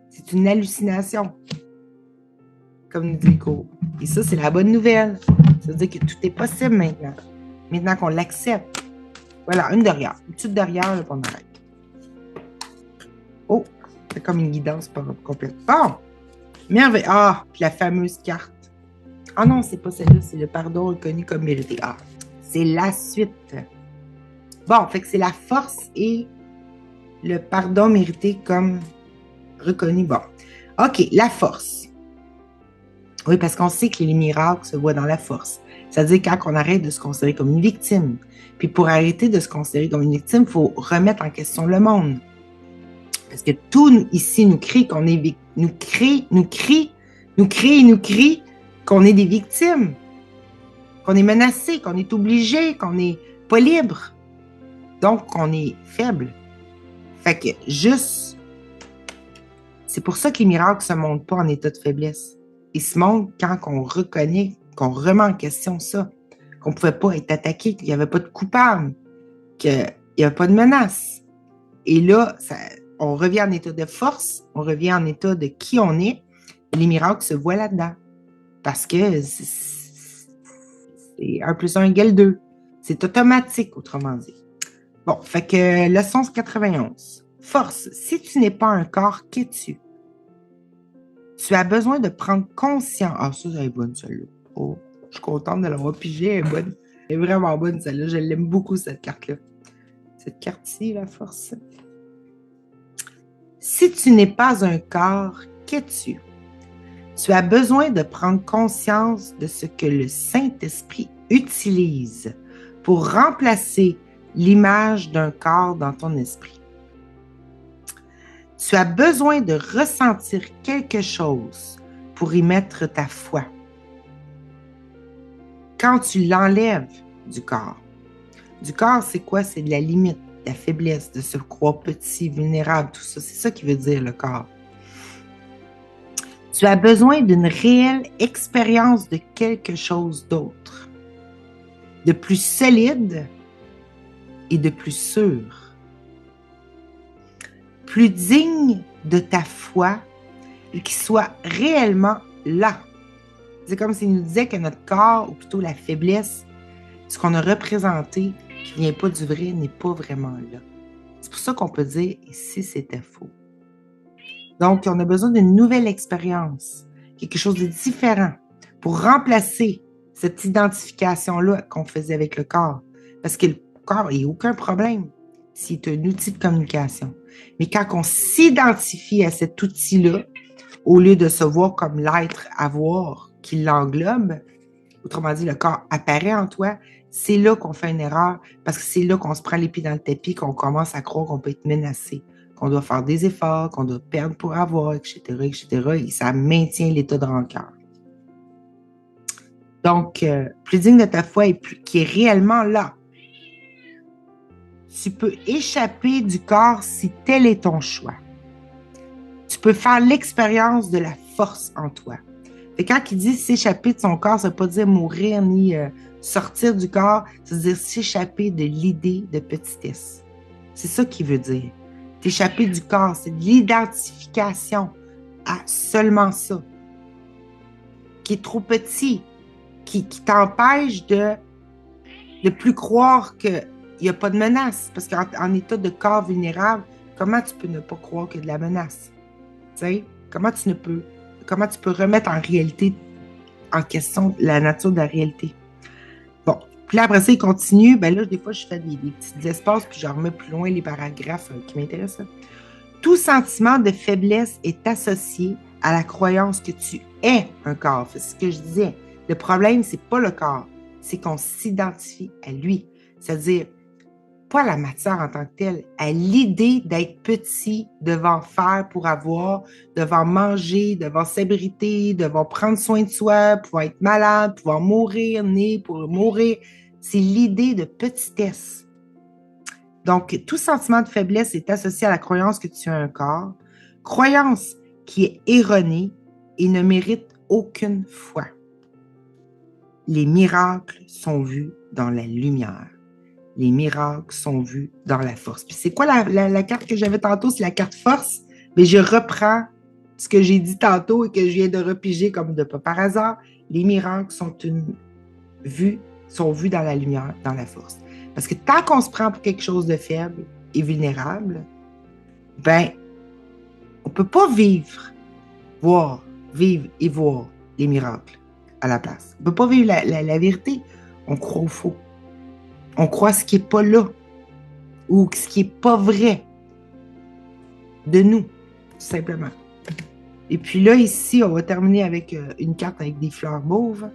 C'est une hallucination, comme nous dit le cours. Et ça, c'est la bonne nouvelle. Ça veut dire que tout est possible maintenant. Maintenant qu'on l'accepte. Voilà, une derrière. Une petite derrière, là, qu'on arrête. Oh, c'est comme une guidance pas complète. Bon, merveille. Ah, puis la fameuse carte. Ah non, c'est pas celle-là, c'est le pardon reconnu comme mérité. Ah, c'est la suite. Bon, fait que c'est la force et le pardon mérité comme reconnu. Bon, OK, la force. Oui, parce qu'on sait que les miracles se voient dans la force. C'est-à-dire quand on arrête de se considérer comme une victime. Puis pour arrêter de se considérer comme une victime, il faut remettre en question le monde. Parce que tout ici nous crie qu'on est nous crie qu'on est des victimes, qu'on est menacé, qu'on est obligé, qu'on n'est pas libre. Donc, qu'on est faible. Fait que juste, c'est pour ça que les miracles ne se montrent pas en état de faiblesse. Ils se montrent quand on reconnaît, qu'on remet en question ça, qu'on ne pouvait pas être attaqué, qu'il n'y avait pas de coupable, qu'il n'y avait pas de menace. Et là, on revient en état de force, on revient en état de qui on est, et les miracles se voient là-dedans. Parce que c'est 1 + 1 = 2. C'est automatique, autrement dit. Bon, fait que leçon 91. Force, si tu n'es pas un corps, qu'es-tu? Tu as besoin de prendre conscience. Ah, ça, elle est bonne, celle-là. Oh, je suis contente de l'avoir pigée, elle est bonne. Elle est vraiment bonne, celle-là. Je l'aime beaucoup, cette carte-là. Cette carte-ci, la force. Si tu n'es pas un corps, qu'es-tu? Tu as besoin de prendre conscience de ce que le Saint-Esprit utilise pour remplacer l'image d'un corps dans ton esprit. Tu as besoin de ressentir quelque chose pour y mettre ta foi. Quand tu l'enlèves du corps, c'est quoi? C'est de la limite, de la faiblesse, de se croire petit, vulnérable, tout ça. C'est ça qui veut dire le corps. Tu as besoin d'une réelle expérience de quelque chose d'autre, de plus solide et de plus sûr, plus digne de ta foi et qui soit réellement là. C'est comme s'il nous disait que notre corps, ou plutôt la faiblesse, ce qu'on a représenté, qui ne vient pas du vrai, n'est pas vraiment là. C'est pour ça qu'on peut dire « et si c'était faux ». Donc, on a besoin d'une nouvelle expérience, quelque chose de différent pour remplacer cette identification-là qu'on faisait avec le corps. Parce que le corps, il n'y a aucun problème s'il est un outil de communication. Mais quand on s'identifie à cet outil-là, au lieu de se voir comme l'être à voir qui l'englobe, autrement dit, le corps apparaît en toi, c'est là qu'on fait une erreur parce que c'est là qu'on se prend les pieds dans le tapis, qu'on commence à croire qu'on peut être menacé, qu'on doit faire des efforts, qu'on doit perdre pour avoir, etc., et ça maintient l'état de rancœur. Donc, plus digne de ta foi et qui est réellement là. Tu peux échapper du corps si tel est ton choix. Tu peux faire l'expérience de la force en toi. Et quand il dit s'échapper de son corps, ça ne veut pas dire mourir ni sortir du corps, ça veut dire s'échapper de l'idée de petitesse. C'est ça qu'il veut dire. T'échapper du corps, c'est de l'identification à seulement ça, qui est trop petit, qui t'empêche de plus croire qu'il n'y a pas de menace. Parce qu'en état de corps vulnérable, comment tu peux ne pas croire qu'il y a de la menace? Tu sais, comment tu peux remettre en réalité, en question, la nature de la réalité? Bon, puis là, après ça, il continue. Ben là, des fois, je fais des petits espaces, puis je remets plus loin les paragraphes qui m'intéressent. Tout sentiment de faiblesse est associé à la croyance que tu es un corps. C'est ce que je disais. Le problème, c'est pas le corps, c'est qu'on s'identifie à lui. C'est-à-dire, pas à la matière en tant que telle, à l'idée d'être petit, devant faire pour avoir, devant manger, devant s'abriter, devant prendre soin de soi, pouvoir être malade, pouvoir mourir, né pour mourir. C'est l'idée de petitesse. Donc, tout sentiment de faiblesse est associé à la croyance que tu as un corps, croyance qui est erronée et ne mérite aucune foi. Les miracles sont vus dans la lumière. Les miracles sont vus dans la force. Puis c'est quoi la carte que j'avais tantôt? C'est la carte force. Mais je reprends ce que j'ai dit tantôt et que je viens de repiger comme de pas par hasard. Les miracles sont vus dans la lumière, dans la force. Parce que tant qu'on se prend pour quelque chose de faible et vulnérable, ben, on ne peut pas vivre et voir les miracles à la place. On ne peut pas vivre la vérité. On croit au faux. On croit ce qui n'est pas là ou ce qui n'est pas vrai de nous, tout simplement. Et puis là, ici, on va terminer avec une carte avec des fleurs mauves.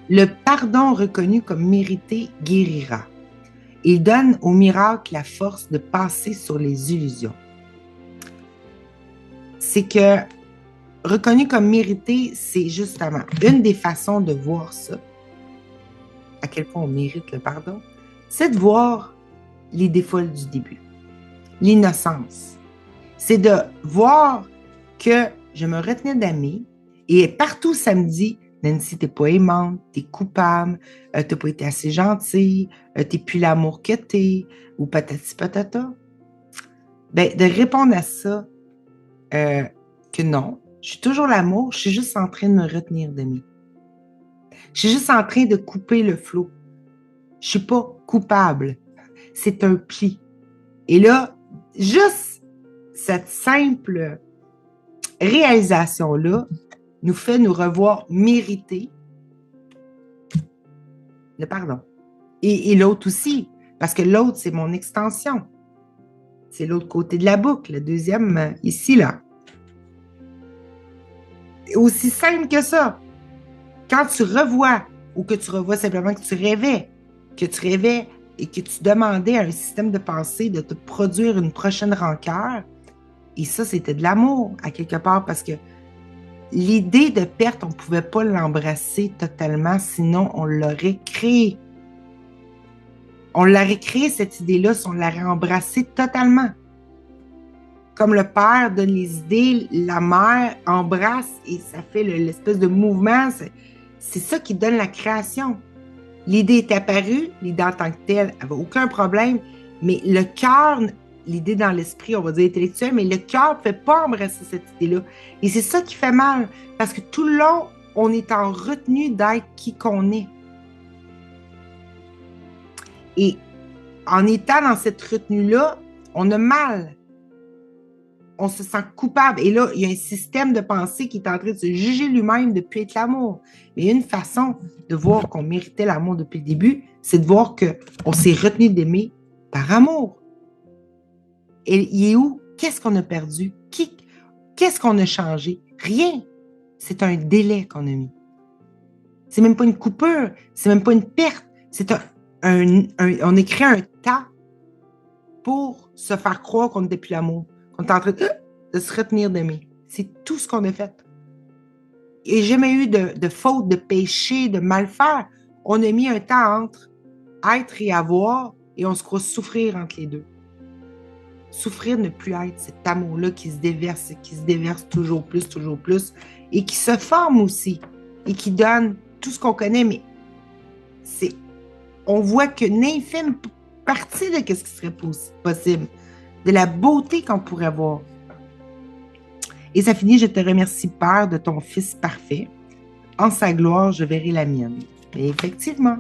Le pardon reconnu comme mérité guérira. Il donne au miracle la force de passer sur les illusions. C'est que reconnu comme mérité, c'est justement une des façons de voir ça, à quel point on mérite le pardon, c'est de voir les défauts du début, l'innocence. C'est de voir que je me retenais d'aimer et partout ça me dit « Nancy, t'es pas aimante, t'es coupable, t'as pas été assez gentille, t'es plus l'amour que t'es, ou patati patata. » Ben, de répondre à ça, que non, je suis toujours l'amour, je suis juste en train de me retenir d'aimer. Je suis juste en train de couper le flot. Je suis pas coupable. C'est un pli. Et là, juste cette simple réalisation-là nous fait nous revoir mériter le pardon. Et l'autre aussi, parce que l'autre, c'est mon extension. C'est l'autre côté de la boucle, le deuxième ici, là. Aussi simple que ça. Quand tu revois, ou que tu revois simplement que tu rêvais et que tu demandais à un système de pensée de te produire une prochaine rancœur, et ça, c'était de l'amour, à quelque part, parce que l'idée de perte, on ne pouvait pas l'embrasser totalement, sinon on l'aurait créée. On l'aurait créée, cette idée-là, si on l'aurait embrassée totalement. Comme le père donne les idées, la mère embrasse et ça fait l'espèce de mouvement. C'est ça qui donne la création. L'idée est apparue, l'idée en tant que telle n'avait aucun problème, mais le cœur, l'idée dans l'esprit, on va dire intellectuel, mais le cœur ne fait pas embrasser cette idée-là. Et c'est ça qui fait mal, parce que tout le long, on est en retenue d'être qui qu'on est. Et en étant dans cette retenue-là, on a mal. On se sent coupable. Et là, il y a un système de pensée qui est en train de se juger lui-même de ne plus être l'amour. Mais une façon de voir qu'on méritait l'amour depuis le début, c'est de voir qu'on s'est retenu d'aimer par amour. Et il est où? Qu'est-ce qu'on a perdu? Qu'est-ce qu'on a changé? Rien. C'est un délai qu'on a mis. C'est même pas une coupure. C'est même pas une perte. C'est on a créé un temps pour se faire croire qu'on n'était plus l'amour. On est en train de se retenir d'aimer. C'est tout ce qu'on a fait. Il n'y a jamais eu de faute, de péché, de mal faire. On a mis un temps entre être et avoir et on se croit souffrir entre les deux. Souffrir, ne plus être, cet amour-là qui se déverse toujours plus et qui se forme aussi et qui donne tout ce qu'on connaît, mais on voit qu'une infime partie de ce qui serait possible, de la beauté qu'on pourrait avoir. Et ça finit, je te remercie, Père, de ton Fils parfait. En sa gloire, je verrai la mienne. Mais effectivement,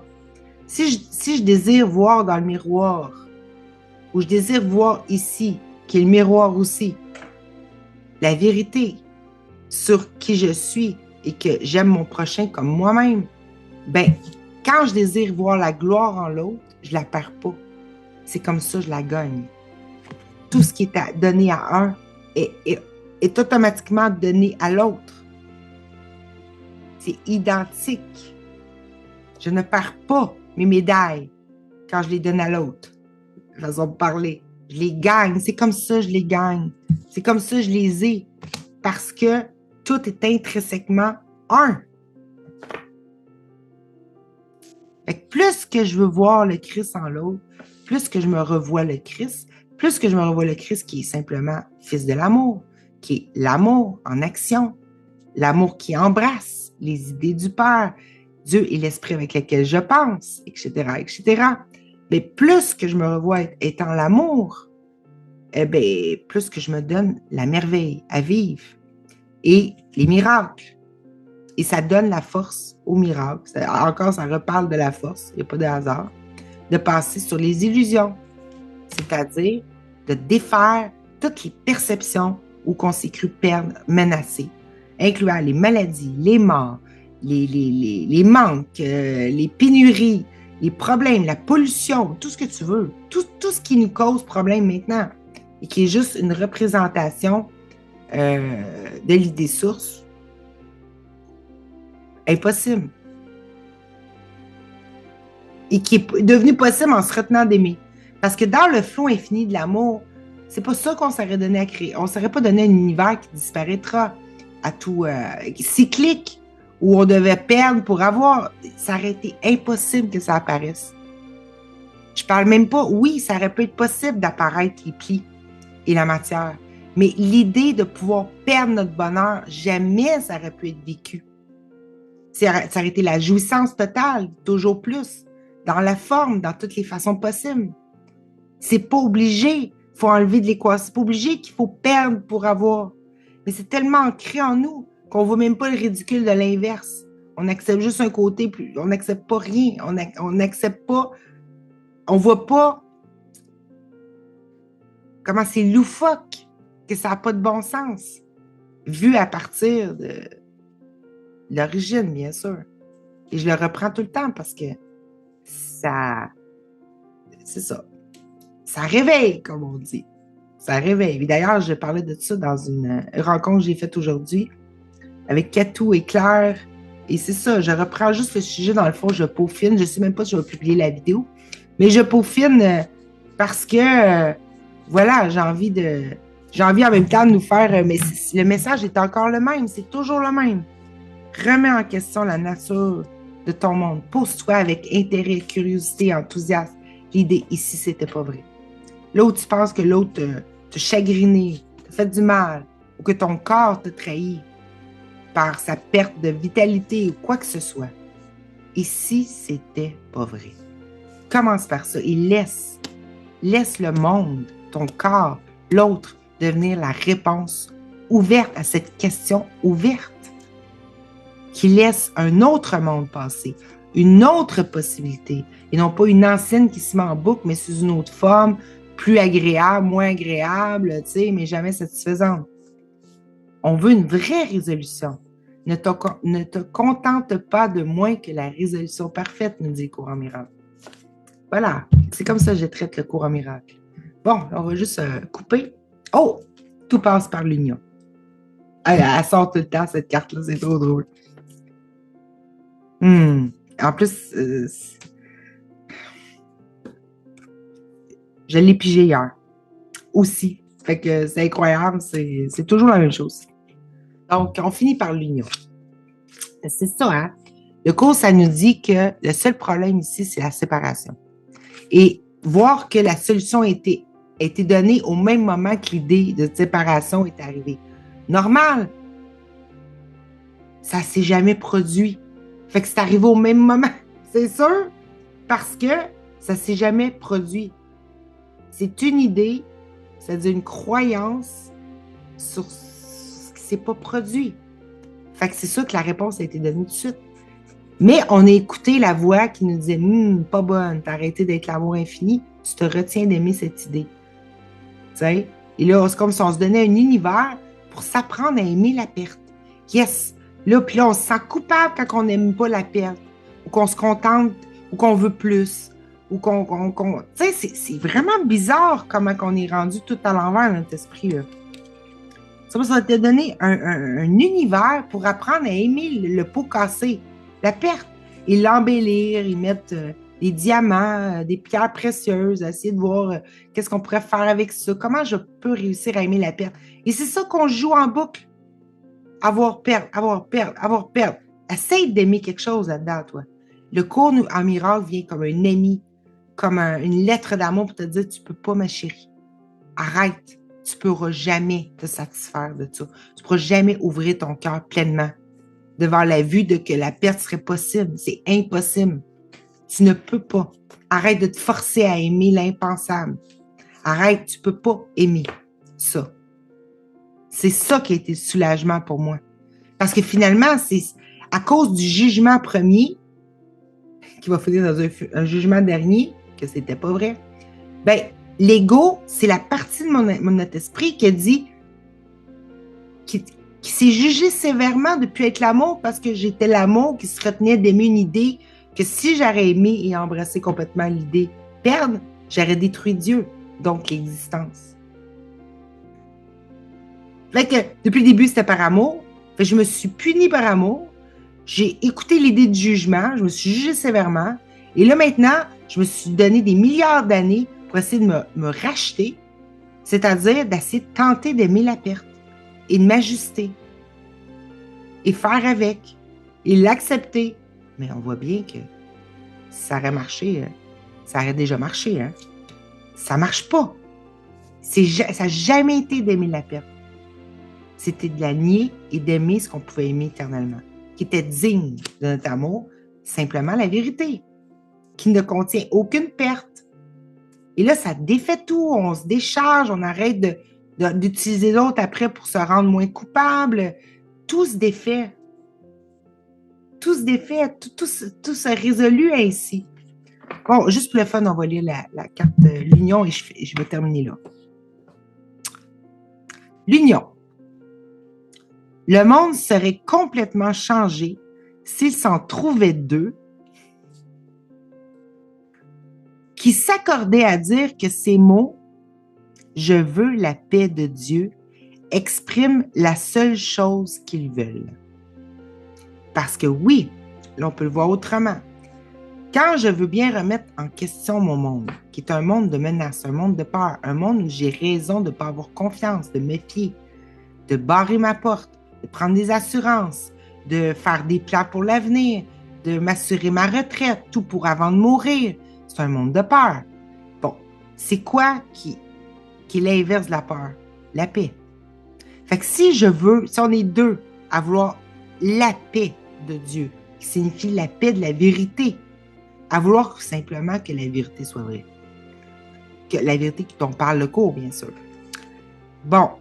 si je désire voir dans le miroir, ou je désire voir ici, qui est le miroir aussi, la vérité sur qui je suis et que j'aime mon prochain comme moi-même, ben, quand je désire voir la gloire en l'autre, je la perds pas. C'est comme ça que je la gagne. Tout ce qui est donné à un est automatiquement donné à l'autre. C'est identique. Je ne perds pas mes médailles quand je les donne à l'autre. Façon de parler. Je les gagne. C'est comme ça que je les gagne. C'est comme ça que je les ai. Parce que tout est intrinsèquement un. Fait que plus que je veux voir le Christ en l'autre, plus que je me revois le Christ, plus que je me revois le Christ qui est simplement fils de l'amour, qui est l'amour en action, l'amour qui embrasse les idées du Père, Dieu est l'esprit avec lequel je pense, etc., etc. Mais plus que je me revois étant l'amour, eh bien, plus que je me donne la merveille à vivre et les miracles. Et ça donne la force aux miracles. Encore, ça reparle de la force, il n'y a pas de hasard, de passer sur les illusions, c'est-à-dire de défaire toutes les perceptions où qu'on s'est cru perdre, menacé, incluant les maladies, les morts, les manques, les pénuries, les problèmes, la pollution, tout ce que tu veux, tout ce qui nous cause problème maintenant et qui est juste une représentation de l'idée source. Impossible. Et qui est devenu possible en se retenant d'aimer. Parce que dans le flot infini de l'amour, c'est pas ça qu'on serait donné à créer. On ne serait pas donné un univers qui disparaîtra à tout cyclique, où on devait perdre pour avoir. Ça aurait été impossible que ça apparaisse. Je parle même pas, oui, ça aurait pu être possible d'apparaître les plis et la matière. Mais l'idée de pouvoir perdre notre bonheur, jamais ça aurait pu être vécu. Ça aurait été la jouissance totale, toujours plus, dans la forme, dans toutes les façons possibles. C'est pas obligé, il faut enlever de l'équation. C'est pas obligé qu'il faut perdre pour avoir. Mais c'est tellement ancré en nous qu'on voit même pas le ridicule de l'inverse. On accepte juste un côté, on n'accepte pas rien. On n'accepte pas, on voit pas comment c'est loufoque, que ça n'a pas de bon sens, vu à partir de l'origine, bien sûr. Et je le reprends tout le temps parce que ça, c'est ça. Ça réveille, comme on dit. Ça réveille. D'ailleurs, je parlais de ça dans une rencontre que j'ai faite aujourd'hui avec Katou et Claire. Et c'est ça, je reprends juste le sujet, dans le fond, je peaufine. Je ne sais même pas si je vais publier la vidéo, mais je peaufine parce que, voilà, j'ai envie en même temps de nous faire, mais le message est encore le même, c'est toujours le même. Remets en question la nature de ton monde. Pose-toi avec intérêt, curiosité, enthousiasme. L'idée ici, c'était pas vrai. Là où tu penses que l'autre t'a chagriné, t'a fait du mal, ou que ton corps t'a trahi par sa perte de vitalité ou quoi que ce soit. Ici, c'était pas vrai. Commence par ça et laisse le monde, ton corps, l'autre, devenir la réponse ouverte à cette question ouverte qui laisse un autre monde passer, une autre possibilité, et non pas une ancienne qui se met en boucle, mais sous une autre forme, plus agréable, moins agréable, tu sais, mais jamais satisfaisante. On veut une vraie résolution. Ne te contente pas de moins que la résolution parfaite, nous dit le courant miracle. Voilà, c'est comme ça que je traite le courant miracle. Bon, on va juste couper. Oh, tout passe par l'union. Elle sort tout le temps, cette carte-là, c'est trop drôle. En plus, je l'ai pigé hier aussi. Fait que c'est incroyable, c'est toujours la même chose. Donc, on finit par l'union. C'est ça, hein? Le cours, ça nous dit que le seul problème ici, c'est la séparation. Et voir que la solution a été donnée au même moment que l'idée de séparation est arrivée. Normal. Ça ne s'est jamais produit. Fait que c'est arrivé au même moment. C'est sûr. Parce que ça ne s'est jamais produit. C'est une idée, c'est-à-dire une croyance sur ce qui ne s'est pas produit. Fait que c'est sûr que la réponse a été donnée tout de suite. Mais on a écouté la voix qui nous disait « pas bonne, t'as arrêté d'être l'amour infini, tu te retiens d'aimer cette idée. » Tu sais? Et là, c'est comme si on se donnait un univers pour s'apprendre à aimer la perte. Yes! Là, puis là, on se sent coupable quand on n'aime pas la perte, ou qu'on se contente, ou qu'on veut plus, ou qu'on tu sais, c'est vraiment bizarre comment on est rendu tout à l'envers, notre esprit, là. Ça va te donner un univers pour apprendre à aimer le pot cassé, la perte, et l'embellir, y mettre des diamants, des pierres précieuses, essayer de voir qu'est-ce qu'on pourrait faire avec ça, comment je peux réussir à aimer la perte. Et c'est ça qu'on joue en boucle. Avoir, perdre, avoir, perdre, avoir, perdre. Essaye d'aimer quelque chose là-dedans, toi. Le cours en miracle vient comme un ami, comme une lettre d'amour pour te dire, tu peux pas, ma chérie. Arrête. Tu ne pourras jamais te satisfaire de ça. Tu ne pourras jamais ouvrir ton cœur pleinement devant la vue de que la perte serait possible. C'est impossible. Tu ne peux pas. Arrête de te forcer à aimer l'impensable. Arrête, tu ne peux pas aimer ça. C'est ça qui a été le soulagement pour moi. Parce que finalement, c'est à cause du jugement premier, qui va finir dans un jugement dernier, que c'était pas vrai, ben, l'ego, c'est la partie de notre esprit qui a dit, qui s'est jugé sévèrement depuis être l'amour parce que j'étais l'amour qui se retenait d'aimer une idée que si j'aurais aimé et embrassé complètement l'idée perdre, j'aurais détruit Dieu, donc l'existence. Fait que depuis le début, c'était par amour. Fait que je me suis punie par amour. J'ai écouté l'idée du jugement. Je me suis jugée sévèrement. Et là, maintenant, je me suis donné des milliards d'années pour essayer de me racheter, c'est-à-dire d'essayer de tenter d'aimer la perte et de m'ajuster et faire avec et l'accepter. Mais on voit bien que si ça aurait marché, ça aurait déjà marché. Hein? Ça ne marche pas. Ça n'a jamais été d'aimer la perte. C'était de la nier et d'aimer ce qu'on pouvait aimer éternellement, qui était digne de notre amour, simplement la vérité, qui ne contient aucune perte. Et là, ça défait tout, on se décharge, on arrête d'utiliser l'autre après pour se rendre moins coupable. Tout se défait. Tout se défait, tout se résolut ainsi. Bon, juste pour le fun, on va lire la carte l'union et je vais terminer là. L'union. Le monde serait complètement changé s'il s'en trouvait deux qui s'accordaient à dire que ces mots « Je veux la paix de Dieu » expriment la seule chose qu'ils veulent. Parce que oui, là on peut le voir autrement. Quand je veux bien remettre en question mon monde, qui est un monde de menaces, un monde de peur, un monde où j'ai raison de ne pas avoir confiance, de me méfier, de barrer ma porte, de prendre des assurances, de faire des plans pour l'avenir, de m'assurer ma retraite, tout pour avant de mourir. C'est un monde de peur. Bon, c'est quoi qui est l'inverse de la peur? La paix. Fait que si on est deux à vouloir la paix de Dieu, qui signifie la paix de la vérité, à vouloir simplement que la vérité soit vraie. Que la vérité dont parle le cours, bien sûr. Bon,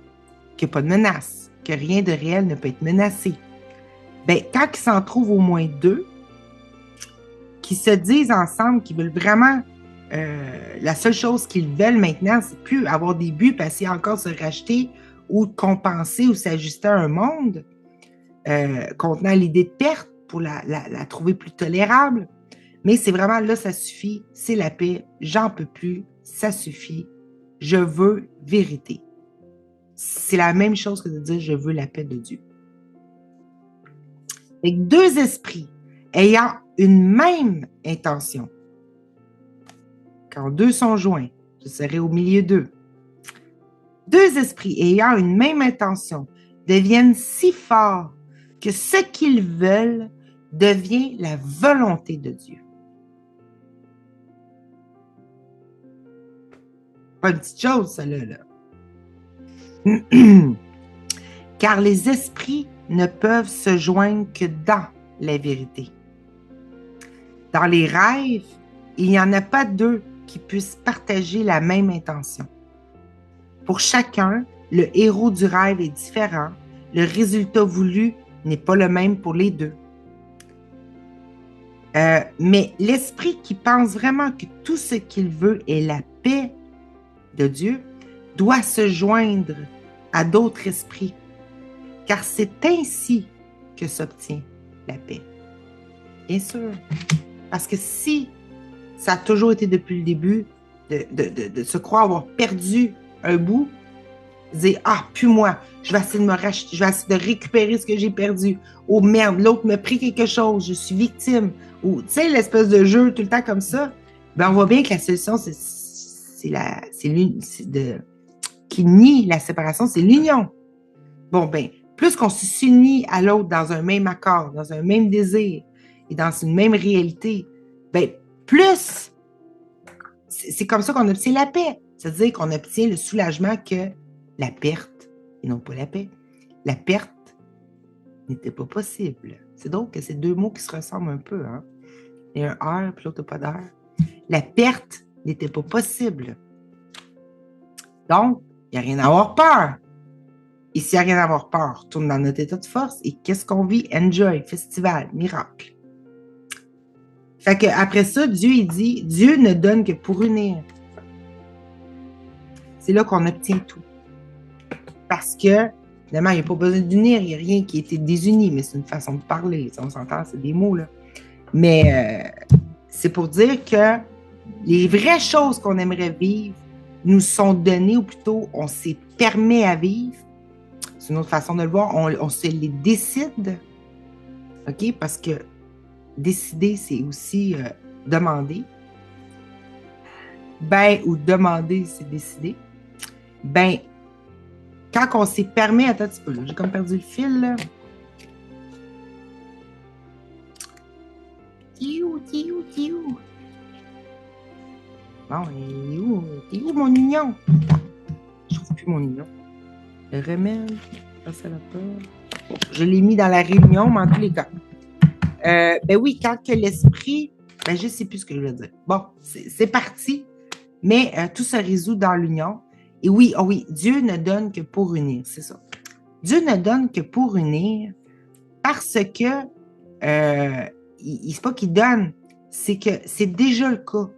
qu'il n'y a pas de menace, que rien de réel ne peut être menacé. Bien, quand il s'en trouve au moins deux qui se disent ensemble qu'ils veulent vraiment, la seule chose qu'ils veulent maintenant, c'est plus avoir des buts, passer encore se racheter ou compenser ou s'ajuster à un monde contenant l'idée de perte pour la trouver plus tolérable. Mais c'est vraiment là, ça suffit, c'est la paix, j'en peux plus, ça suffit, je veux vérité. C'est la même chose que de dire je veux la paix de Dieu. Avec deux esprits ayant une même intention. Quand deux sont joints, je serai au milieu d'eux. Deux esprits ayant une même intention deviennent si forts que ce qu'ils veulent devient la volonté de Dieu. Pas une petite chose, ça là. Car les esprits ne peuvent se joindre que dans la vérité. Dans les rêves, il n'y en a pas deux qui puissent partager la même intention. Pour chacun, le héros du rêve est différent. Le résultat voulu n'est pas le même pour les deux. Mais l'esprit qui pense vraiment que tout ce qu'il veut est la paix de Dieu doit se joindre à d'autres esprits, car c'est ainsi que s'obtient la paix. Bien sûr, parce que si ça a toujours été depuis le début de se croire avoir perdu un bout, Dire, ah, plus moi, je vais essayer de me racheter, je vais essayer de récupérer ce que j'ai perdu. Oh merde, l'autre m'a pris quelque chose, je suis victime. Ou, tu sais, l'espèce de jeu tout le temps comme ça. Ben, on voit bien que la solution, qui nie la séparation, c'est l'union. Bon, ben, plus qu'on s'unit à l'autre dans un même accord, dans un même désir et dans une même réalité, ben, plus c'est comme ça qu'on obtient la paix. C'est-à-dire qu'on obtient le soulagement que la perte, et non pas la paix, la perte n'était pas possible. C'est donc que c'est deux mots qui se ressemblent un peu. Hein? Il y a un R, puis l'autre pas d'air. La perte n'était pas possible. Donc, il n'y a rien à avoir peur. Et s'il n'y a rien à avoir peur, on tourne dans notre état de force. Et qu'est-ce qu'on vit? Enjoy, festival, miracle. Fait qu'après ça, Dieu, il dit, Dieu ne donne que pour unir. C'est là qu'on obtient tout. Parce que, évidemment, il n'y a pas besoin d'unir, il n'y a rien qui a été désuni, mais c'est une façon de parler. On s'entend, c'est des mots, là. Mais c'est pour dire que les vraies choses qu'on aimerait vivre nous sont données, ou plutôt, on s'est permis à vivre. C'est une autre façon de le voir. On se les décide. OK? Parce que décider, c'est aussi demander. Ben, ou demander, c'est décider. Ben, quand on s'est permis, attends un petit peu, j'ai comme perdu le fil, là. T'es où? Bon, t'es où mon union? Je trouve plus mon union. Le remède, passe à la peur. Je l'ai mis dans la réunion, mais en tous les cas. Ben oui, quand que l'esprit, ben je sais plus ce que je veux dire. Bon, c'est parti, mais tout se résout dans l'union. Et oui, oh oui, Dieu ne donne que pour unir, c'est ça. Dieu ne donne que pour unir parce que c'est pas qu'il donne, c'est que c'est déjà le cas.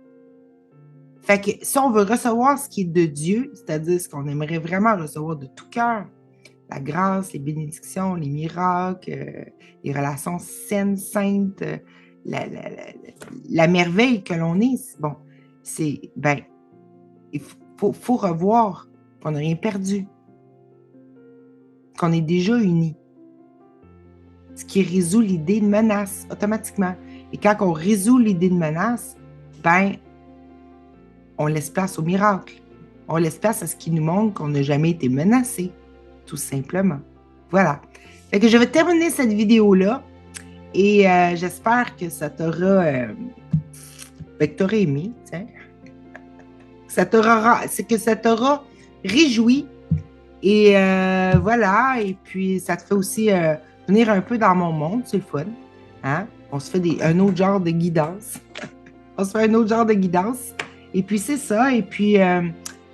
Fait que si on veut recevoir ce qui est de Dieu, c'est-à-dire ce qu'on aimerait vraiment recevoir de tout cœur, la grâce, les bénédictions, les miracles, les relations saines, saintes, la merveille que l'on est, bon, c'est, ben, il faut revoir qu'on n'a rien perdu, qu'on est déjà unis. Ce qui résout l'idée de menace automatiquement. Et quand on résout l'idée de menace, ben, on laisse place au miracle. On laisse place à ce qui nous montre qu'on n'a jamais été menacé, tout simplement. Voilà. Fait que je vais terminer cette vidéo-là et j'espère que ça t'aura aimé, tiens. Que ça t'aura réjoui. Et voilà. Et puis, ça te fait aussi venir un peu dans mon monde, c'est le fun. Hein? On se fait un autre genre de guidance. Et puis, c'est ça. Et puis,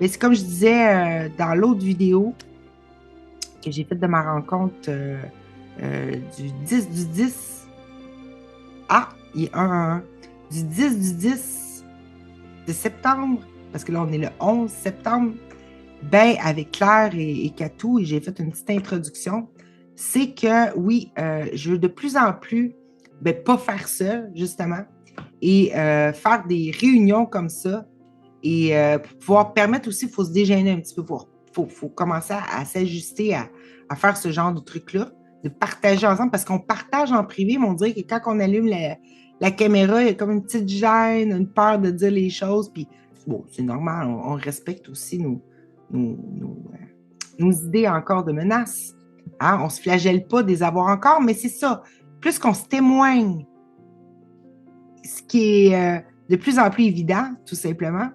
c'est comme je disais dans l'autre vidéo que j'ai faite de ma rencontre du 10/10. Ah, il est 1/1. Du 10/10 de septembre, parce que là, on est le 11 septembre. Ben, avec Claire et Katou, et j'ai fait une petite introduction, c'est que, oui, je veux de plus en plus, pas faire ça, justement, et faire des réunions comme ça, et pour pouvoir permettre aussi, il faut se déjeuner un petit peu, faut commencer à s'ajuster à faire ce genre de truc-là, de partager ensemble, parce qu'on partage en privé, mais on dirait que quand on allume la caméra, il y a comme une petite gêne, une peur de dire les choses, puis bon, c'est normal, on respecte aussi nos idées encore de menaces. Hein? On ne se flagelle pas de les avoir encore, mais c'est ça. Plus qu'on se témoigne, ce qui est de plus en plus évident, tout simplement,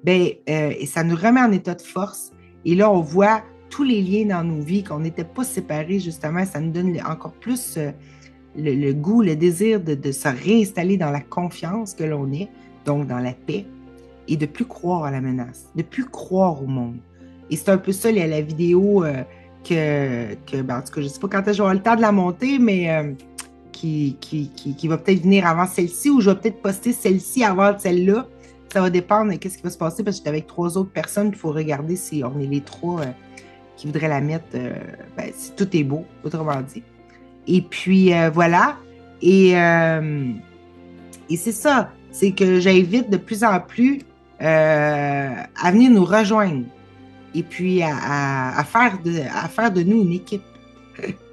et ça nous remet en état de force. Et là, on voit tous les liens dans nos vies, qu'on n'était pas séparés, justement. Ça nous donne encore plus le goût, le désir de se réinstaller dans la confiance que l'on est, donc dans la paix, et de plus croire à la menace, de plus croire au monde. Et c'est un peu ça, la vidéo en tout cas, je ne sais pas quand est-ce que j'aurai le temps de la monter, mais qui va peut-être venir avant celle-ci, ou je vais peut-être poster celle-ci avant celle-là. Ça va dépendre de ce qui va se passer, parce que j'étais avec 3 autres personnes, il faut regarder si on est les 3 qui voudraient la mettre, si tout est beau, autrement dit. Et puis, voilà. Et c'est ça, c'est que j'invite de plus en plus à venir nous rejoindre. et puis à faire de nous une équipe.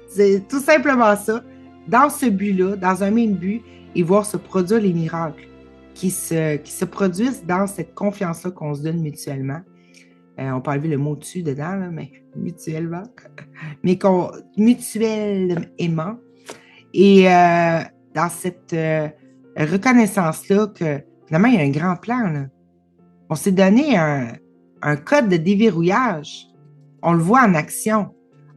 C'est tout simplement ça. Dans ce but-là, dans un même but, et voir se produire les miracles qui se produisent dans cette confiance-là qu'on se donne mutuellement. On peut enlever le mot dessus dedans, là, mais mutuellement. Mais mutuellement. Et dans cette reconnaissance-là que finalement, il y a un grand plan. Là. On s'est donné un code de déverrouillage. On le voit en action.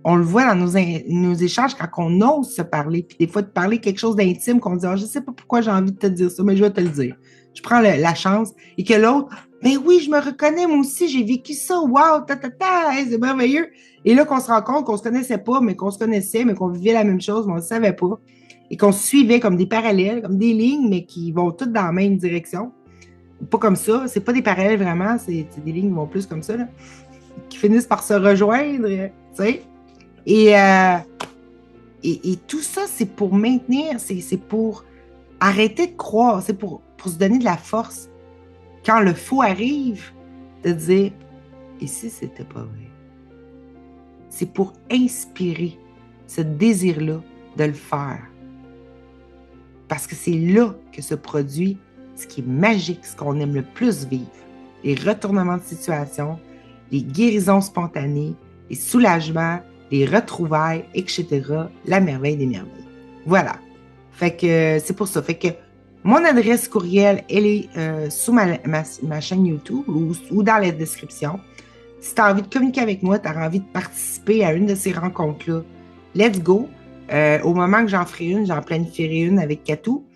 On le voit dans nos échanges quand on ose se parler. Puis des fois, de parler quelque chose d'intime qu'on dit, je ne sais pas pourquoi j'ai envie de te dire ça, mais je vais te le dire. Je prends la chance. Et que l'autre, mais oui, je me reconnais, moi aussi, j'ai vécu ça. Wow, c'est merveilleux. Et là, qu'on se rend compte qu'on ne se connaissait pas, mais qu'on se connaissait, mais qu'on vivait la même chose, mais on ne le savait pas. Et qu'on se suivait comme des parallèles, comme des lignes, mais qui vont toutes dans la même direction. Pas comme ça. C'est pas des parallèles vraiment, c'est des lignes qui vont plus comme ça, là, qui finissent par se rejoindre, tu sais. Et tout ça, c'est pour maintenir, c'est pour arrêter de croire, c'est pour se donner de la force. Quand le faux arrive, de dire, et si c'était pas vrai? C'est pour inspirer ce désir-là de le faire. Parce que c'est là que se produit ce qui est magique, ce qu'on aime le plus vivre. Les retournements de situation, les guérisons spontanées, les soulagements, les retrouvailles, etc. La merveille des merveilles. Voilà. Fait que c'est pour ça. Fait que mon adresse courriel, elle est sous ma chaîne YouTube ou dans la description. Si tu as envie de communiquer avec moi, tu as envie de participer à une de ces rencontres-là, let's go. Au moment que j'en planifierai une avec Katou,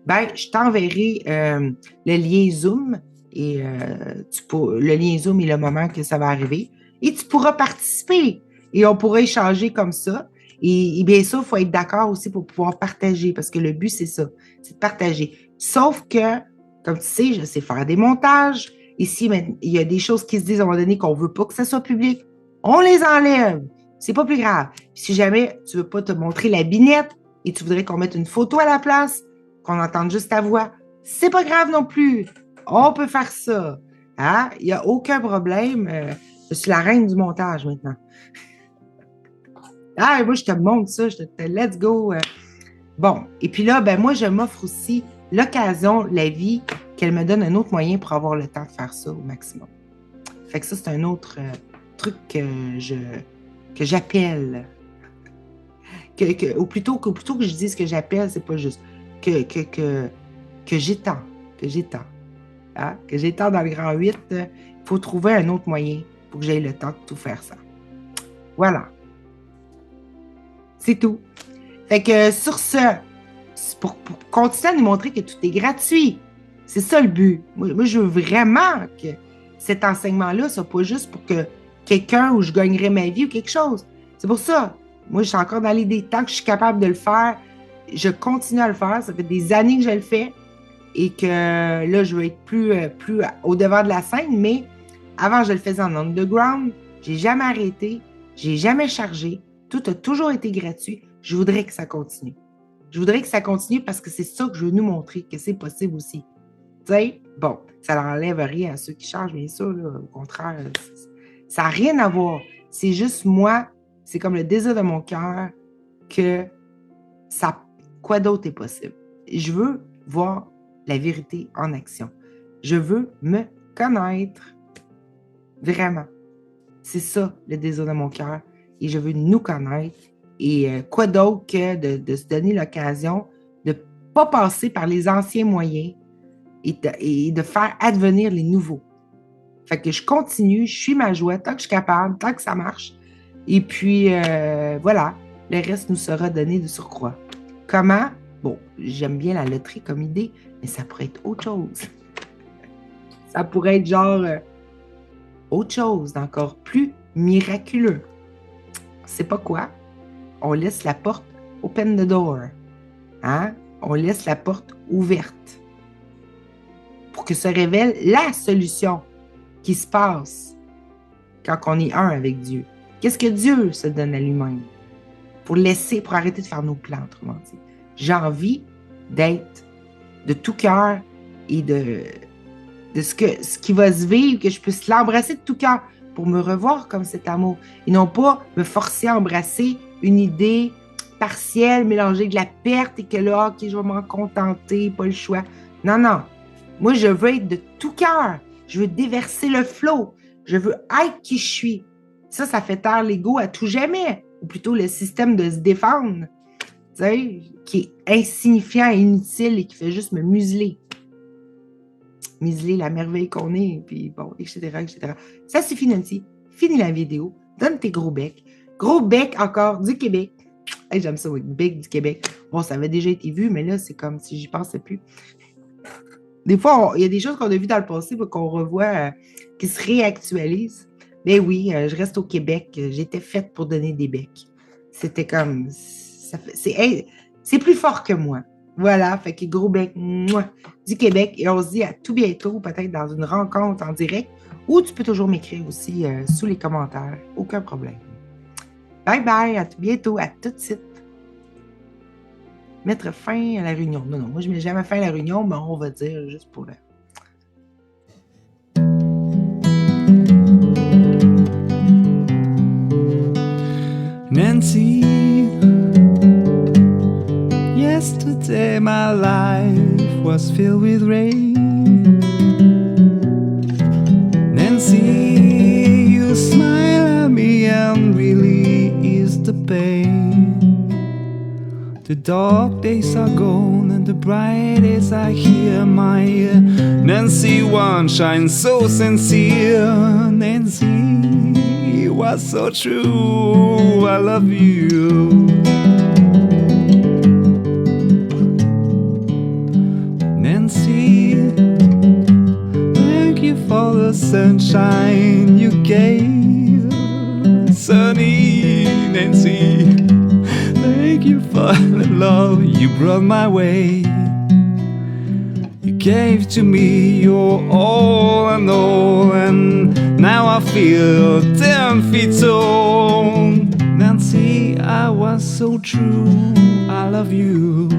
ben, je t'enverrai le lien Zoom et le lien Zoom est le moment que ça va arriver. Et tu pourras participer et on pourra échanger comme ça. Et bien sûr, il faut être d'accord aussi pour pouvoir partager parce que le but, c'est ça, c'est de partager. Sauf que, comme tu sais, je sais faire des montages. Ici, il y a des choses qui se disent à un moment donné qu'on ne veut pas que ça soit public. On les enlève. C'est pas plus grave. Si jamais tu ne veux pas te montrer la binette et tu voudrais qu'on mette une photo à la place, qu'on entende juste ta voix, c'est pas grave non plus. On peut faire ça. Hein? Il n'y a aucun problème. Je suis la reine du montage maintenant. Ah, moi, je te montre ça. Je te let's go. Bon. Et puis là, ben moi, je m'offre aussi l'occasion, la vie, qu'elle me donne un autre moyen pour avoir le temps de faire ça au maximum. Fait que ça, c'est un autre truc que j'appelle. Ou plutôt que je dise que j'appelle, c'est pas juste. Que j'étends. Hein? Que j'étends dans le grand 8. Il faut trouver un autre moyen pour que j'aie le temps de tout faire ça. Voilà. C'est tout. Fait que sur ce, pour continuer à nous montrer que tout est gratuit, c'est ça le but. Moi, je veux vraiment que cet enseignement-là soit pas juste pour que quelqu'un où je gagnerais ma vie ou quelque chose. C'est pour ça. Moi, je suis encore dans l'idée. Tant que je suis capable de le faire, je continue à le faire. Ça fait des années que je le fais et que là, je veux être plus au devant de la scène. Mais avant, je le faisais en underground. J'ai jamais arrêté. J'ai jamais chargé. Tout a toujours été gratuit. Je voudrais que ça continue. Je voudrais que ça continue parce que c'est ça que je veux nous montrer, que c'est possible aussi. Tu sais, bon, ça n'enlève rien à ceux qui chargent, bien sûr. Là, au contraire, ça n'a rien à voir. C'est juste moi, c'est comme le désir de mon cœur que ça, quoi d'autre est possible. Je veux voir la vérité en action. Je veux me connaître. Vraiment. C'est ça, le désir de mon cœur. Et je veux nous connaître. Et quoi d'autre que de se donner l'occasion de ne pas passer par les anciens moyens et de faire advenir les nouveaux. Fait que je continue, je suis ma joie tant que je suis capable, tant que ça marche. Et puis, voilà, le reste nous sera donné de surcroît. Comment? Bon, j'aime bien la loterie comme idée, mais ça pourrait être autre chose. Ça pourrait être genre autre chose, d'encore plus miraculeux. C'est pas quoi? On laisse la porte open the door. Hein? On laisse la porte ouverte pour que se révèle la solution qui se passe quand on est un avec Dieu. Qu'est-ce que Dieu se donne à lui-même pour arrêter de faire nos plans, autrement dit. J'ai envie d'être de tout cœur et de ce qui va se vivre, que je puisse l'embrasser de tout cœur. pour me revoir comme cet amour et non pas me forcer à embrasser une idée partielle, mélangée de la perte et que là, OK, je vais m'en contenter, pas le choix. Non, non. Moi, je veux être de tout cœur. Je veux déverser le flot. Je veux être qui je suis. Ça fait taire l'ego à tout jamais. Ou plutôt le système de se défendre, tu sais, qui est insignifiant et inutile et qui fait juste me museler. Museler la merveille qu'on est, puis bon, etc., etc. Ça suffit, Nancy. Finis la vidéo. Donne tes gros becs. Gros bec encore du Québec. Hey, j'aime ça, oui, bec du Québec. Bon, ça avait déjà été vu, mais là, c'est comme si j'y pensais plus. Des fois, il y a des choses qu'on a vues dans le passé, qu'on revoit, qui se réactualisent. Mais oui, je reste au Québec. J'étais faite pour donner des becs. C'était comme... C'est plus fort que moi. Voilà, fait que gros bec du Québec. Et on se dit à tout bientôt, peut-être dans une rencontre en direct. Ou tu peux toujours m'écrire aussi sous les commentaires. Aucun problème. Bye bye, à tout bientôt, à tout de suite. Mettre fin à la réunion. Non, moi je ne mets jamais fin à la réunion, mais on va dire juste pour le... Nancy, yesterday my life was filled with rain. Nancy, you smile at me and really ease the pain. The dark days are gone and the bright days are here, my Nancy, one shines so sincere. Nancy, it was so true, I love you. Nancy, thank you for the sunshine you gave. Sunny Nancy, thank you for the love you brought my way. You gave to me your all, and now I feel 10 feet tall. Nancy, I was so true, I love you.